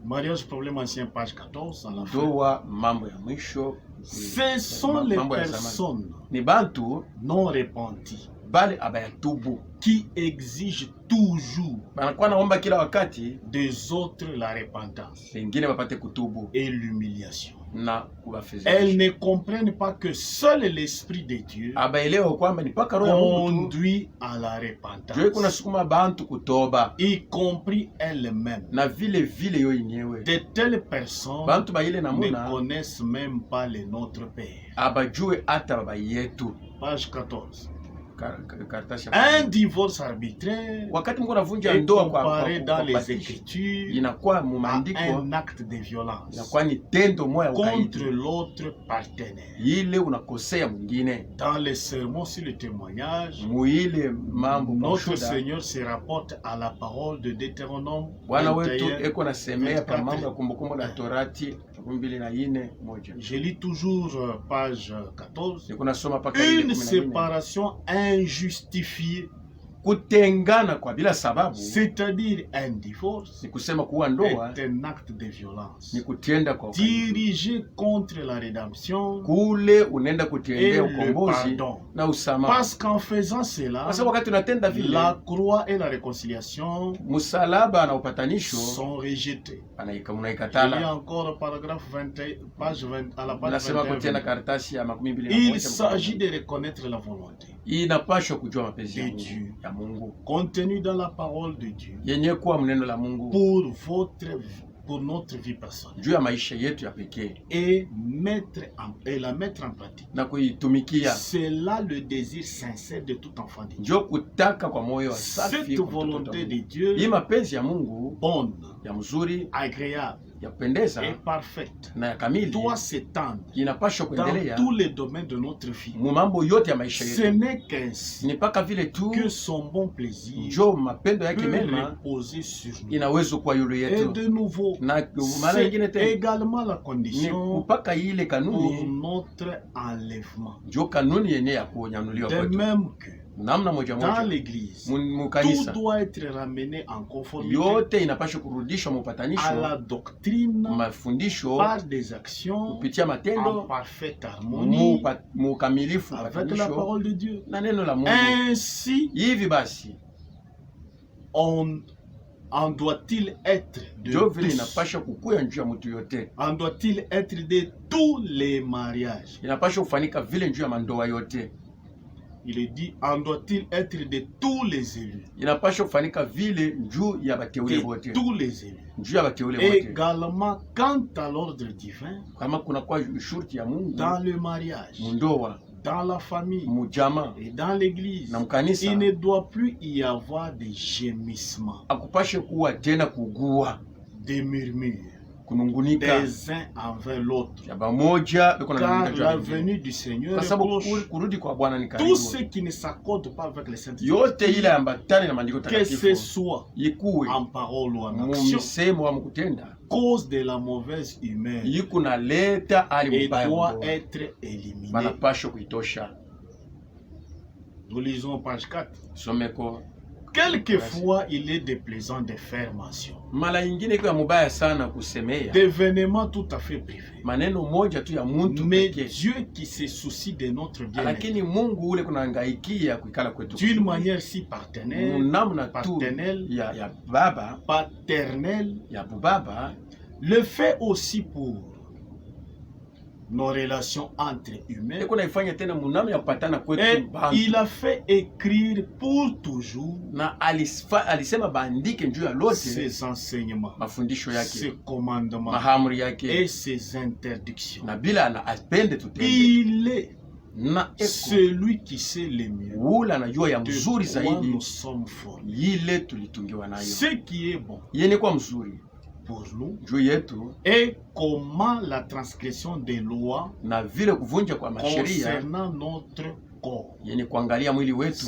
Mariage problème ancien page 14 à la fin. Ndoa mambo ya mwisho Ce sont les mambo ya zamani. personnes Ni bantu non repenties bale abayatubu qui exigent toujours banakuwa naomba kila wakati des autres la repentance wengine wapate kutubu et l'humiliation. na Elles kuwafedhesha. ne comprennent pas que seul l'Esprit de Dieu Abaelewa kwamba ni paka roho ya Mungu tu conduit à la ndio repentance, kuna sukuma bantu kutoba, y compris elles-mêmes. na vile vile yo yenyewe De telles personnes bantu baile ne namuna connaissent même pas le Notre Père. abajue hata baba yetu. Page 14. Karatasi ya Un divorce arbitraire wakati Mungu anavunja est ndoa kwa comparé dans les kubatisha, Écritures inakuwa mu à maandiko, un acte de violence inakuwa ni tendo moya contre ukaidi, l'autre partenaire. ile unakosea mwingine Dans les sermons sur le témoignage, muile mambo kwa notre ushuhuda. Seigneur se rapporte à la parole de Deutéronome Bwana wetu 21. eko nasemea pa 24. mambo ya Kumbukumbu la Torati 24:1. Je lis toujours page 14. Niko nasoma paka ile Une 14. séparation injustifiée, Kutengana kwa bila sababu c'est-à-dire un divorce, ni kusema kuwa ndoa est un acte de violence ni kutenda kwa ukaidi. dirigé contre la rédemption Kule unaenda et kutendea le ukombozi pardon. na usamaha. Parce qu'en faisant cela, Kwa sababu wakati unatenda vile, la croix et la réconciliation msalaba na upatanisho sont rejetés. Il y a unaikatala. encore paragraphe 21, page 20, à la page Nasema kutia na 21. karatasi ya 21. Il s'agit de reconnaître la volonté Inapashwa kujua mapenzi ya de Mungu, Dieu ya Mungu contenue dans la parole de Dieu yenye kuwa mneno la Mungu pour notre vie personnelle juu ya maisha yetu ya pekee et la mettre en pratique. na kuitumikia. C'est là le désir sincère de tout enfant de Dieu. Njo kutaka kwa moyo wa safi Cette kwa mtoto wa volonté Mungu. de Dieu, Hii mapenzi ya Mungu bonne, ya mzuri, agréable ya kupendeza et parfaite, na ya kamili doit s'étendre inapashwa dans kuendelea tous les domaines de notre vie. mu mambo yote ya maisha Ce yetu. n'est qu'ainsi Ni paka vile tu que son bon plaisir njo mapendo yake peut mema reposer sur nous. inaweza kuwa yule Et yetu, de nouveau, na mara c'est nyingine tena également la ni condition kupaka ile pour kanuni, notre enlèvement. njo kanuni yenye ya kunyanuliwa De kwetu. même que Namna moja dans moja l'Église, mu tout kanisa doit être ramené en conformité yote inapashwa kurudishwa à mupatanisho, la doctrine mafundisho par des actions kupitia en matendo parfaite harmonie mukamilifu avec la patanisho parole de Dieu. na neno la Mungu. Ainsi, Hivi basi en doit-il être de njo vile tous. inapashwa kukuya njuu ya mtu yote, En doit-il être de tous les mariages. inapashwa kufanyika vile njuu ya mandoa yote, Il est dit, en doit-il être de tous les élus. inapashwa kufanyika vile njuu ya bateule De bote, tous les élus. njuu ya bateule bote. Également, quant à l'ordre divin, Kama kuna kwa shurti ya Mungu dans le mariage, mundoa, dans la famille mujama et dans l'église, na mkanisa, il ne doit plus y avoir de gémissements, akupashe kuwa tena kugua, de murmures, kunungunika des uns envers l'autre. ya bamoja biko na Car nungunika la juu ya wengine. venue du Seigneur Kwa est sababu proche. kurudi kwa Bwana ni Tout karibu. ce qui ne s'accorde pas avec les saintes Yote ile Écritures, ambatane na maandiko que ce takatifu soit ikuwe en parole ou en mu action, misemo au mukutenda cause de la mauvaise humeur yiku naleta hali et mbaya doit mbovu. être éliminé. Banapashwa kuitosha. Nous lisons page 4. Someko Quelquefois, il est déplaisant de faire mention mala ingine iko ya mubaya sana kusemea d'événements tout à fait privés. maneno moja tu ya muntu Mais pekee, Dieu qui se soucie de notre bien lakini Mungu ule kunangaikia kuikala kwetu d'une manière si paternelle, namna tu paternelle, ya baba paternelle, ya bubaba le fait aussi pour nos relations entre humains. iko naifanya tena munamna ya kupatana Et kwetu bantu. il a fait écrire pour toujours Na alisema bandike njuu ya lote ses enseignements, mafundisho ses yake, commandements mahamri yake, et ses interdictions. na bila na apende tutende. Il est Na eko celui qui sait le mieux ula anajua ya de mzuri quoi zaidi nous sommes formés. ile tulitungiwa nayo. Ce qui est bon Yene kwa mzuri pour nous juu yetu et comment la transgression des lois na vile kuvunja kwa masheria concernant notre corps yenye kuangalia mwili wetu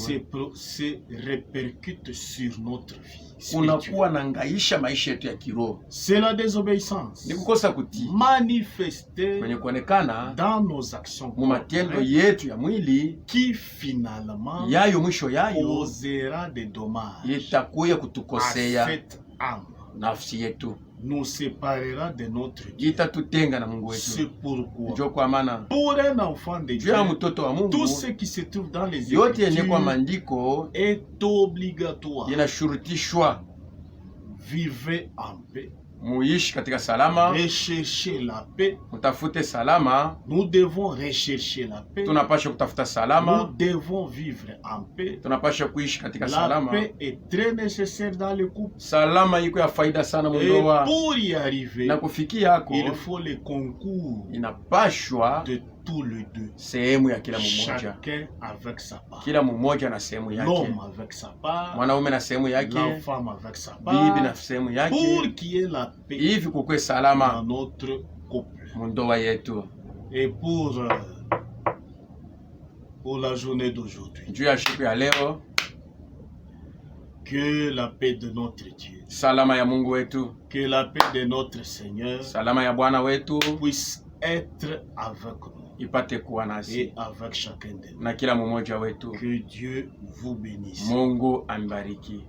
se répercute sur notre vie unakuwa spirituelle. na ngaisha maisha yetu ya kiroho. C'est la désobéissance Ni kukosa kutii manifestée kwenye kuonekana dans nos actions mu matendo corporelles yetu ya mwili, qui finalement yayo mwisho yayo causera des dommages itakuya à kutukosea cette âme, nafsi yetu, nous séparera de notre Dieu. itatutenga na Mungu C'est wetu. pourquoi Njo kwa maana pour un enfant de juu Dieu, ya mtoto wa Mungu tout ce qui se trouve dans les yote yenye kwa Écritures maandiko est obligatoire. inashurutishwa Vivez en paix, muishi katika salama, recherchez la paix. mutafute salama. Nous devons rechercher la paix. Tunapasha kutafuta Nous salama, devons vivre en paix. tunapasha kuishi katika La salama. paix est très nécessaire dans le couple. Salama iko ya faida sana Et mundoa, pour y arriver, na kufikia hako il faut le concours inapashwa de tous les deux. sehemu ya kila mmoja, Chacun avec sa part. kila mmoja na sehemu yake, L'homme avec sa part, mwanaume na sehemu la yake, femme avec sa bibi na part, sehemu yake, pour qu'il y ait la paix hivi kukwe dans salama notre couple. mundoa yetu. Et pour la journée d'aujourd'hui, Juu ya siku ya leo, que la paix de notre Dieu, salama ya Mungu wetu, que la paix de notre Seigneur salama ya Bwana wetu puisse être avec nous ipate kuwa et nasi avec chacun de nous. na kila mmoja wetu. Que Dieu vous bénisse. Mungu ambariki.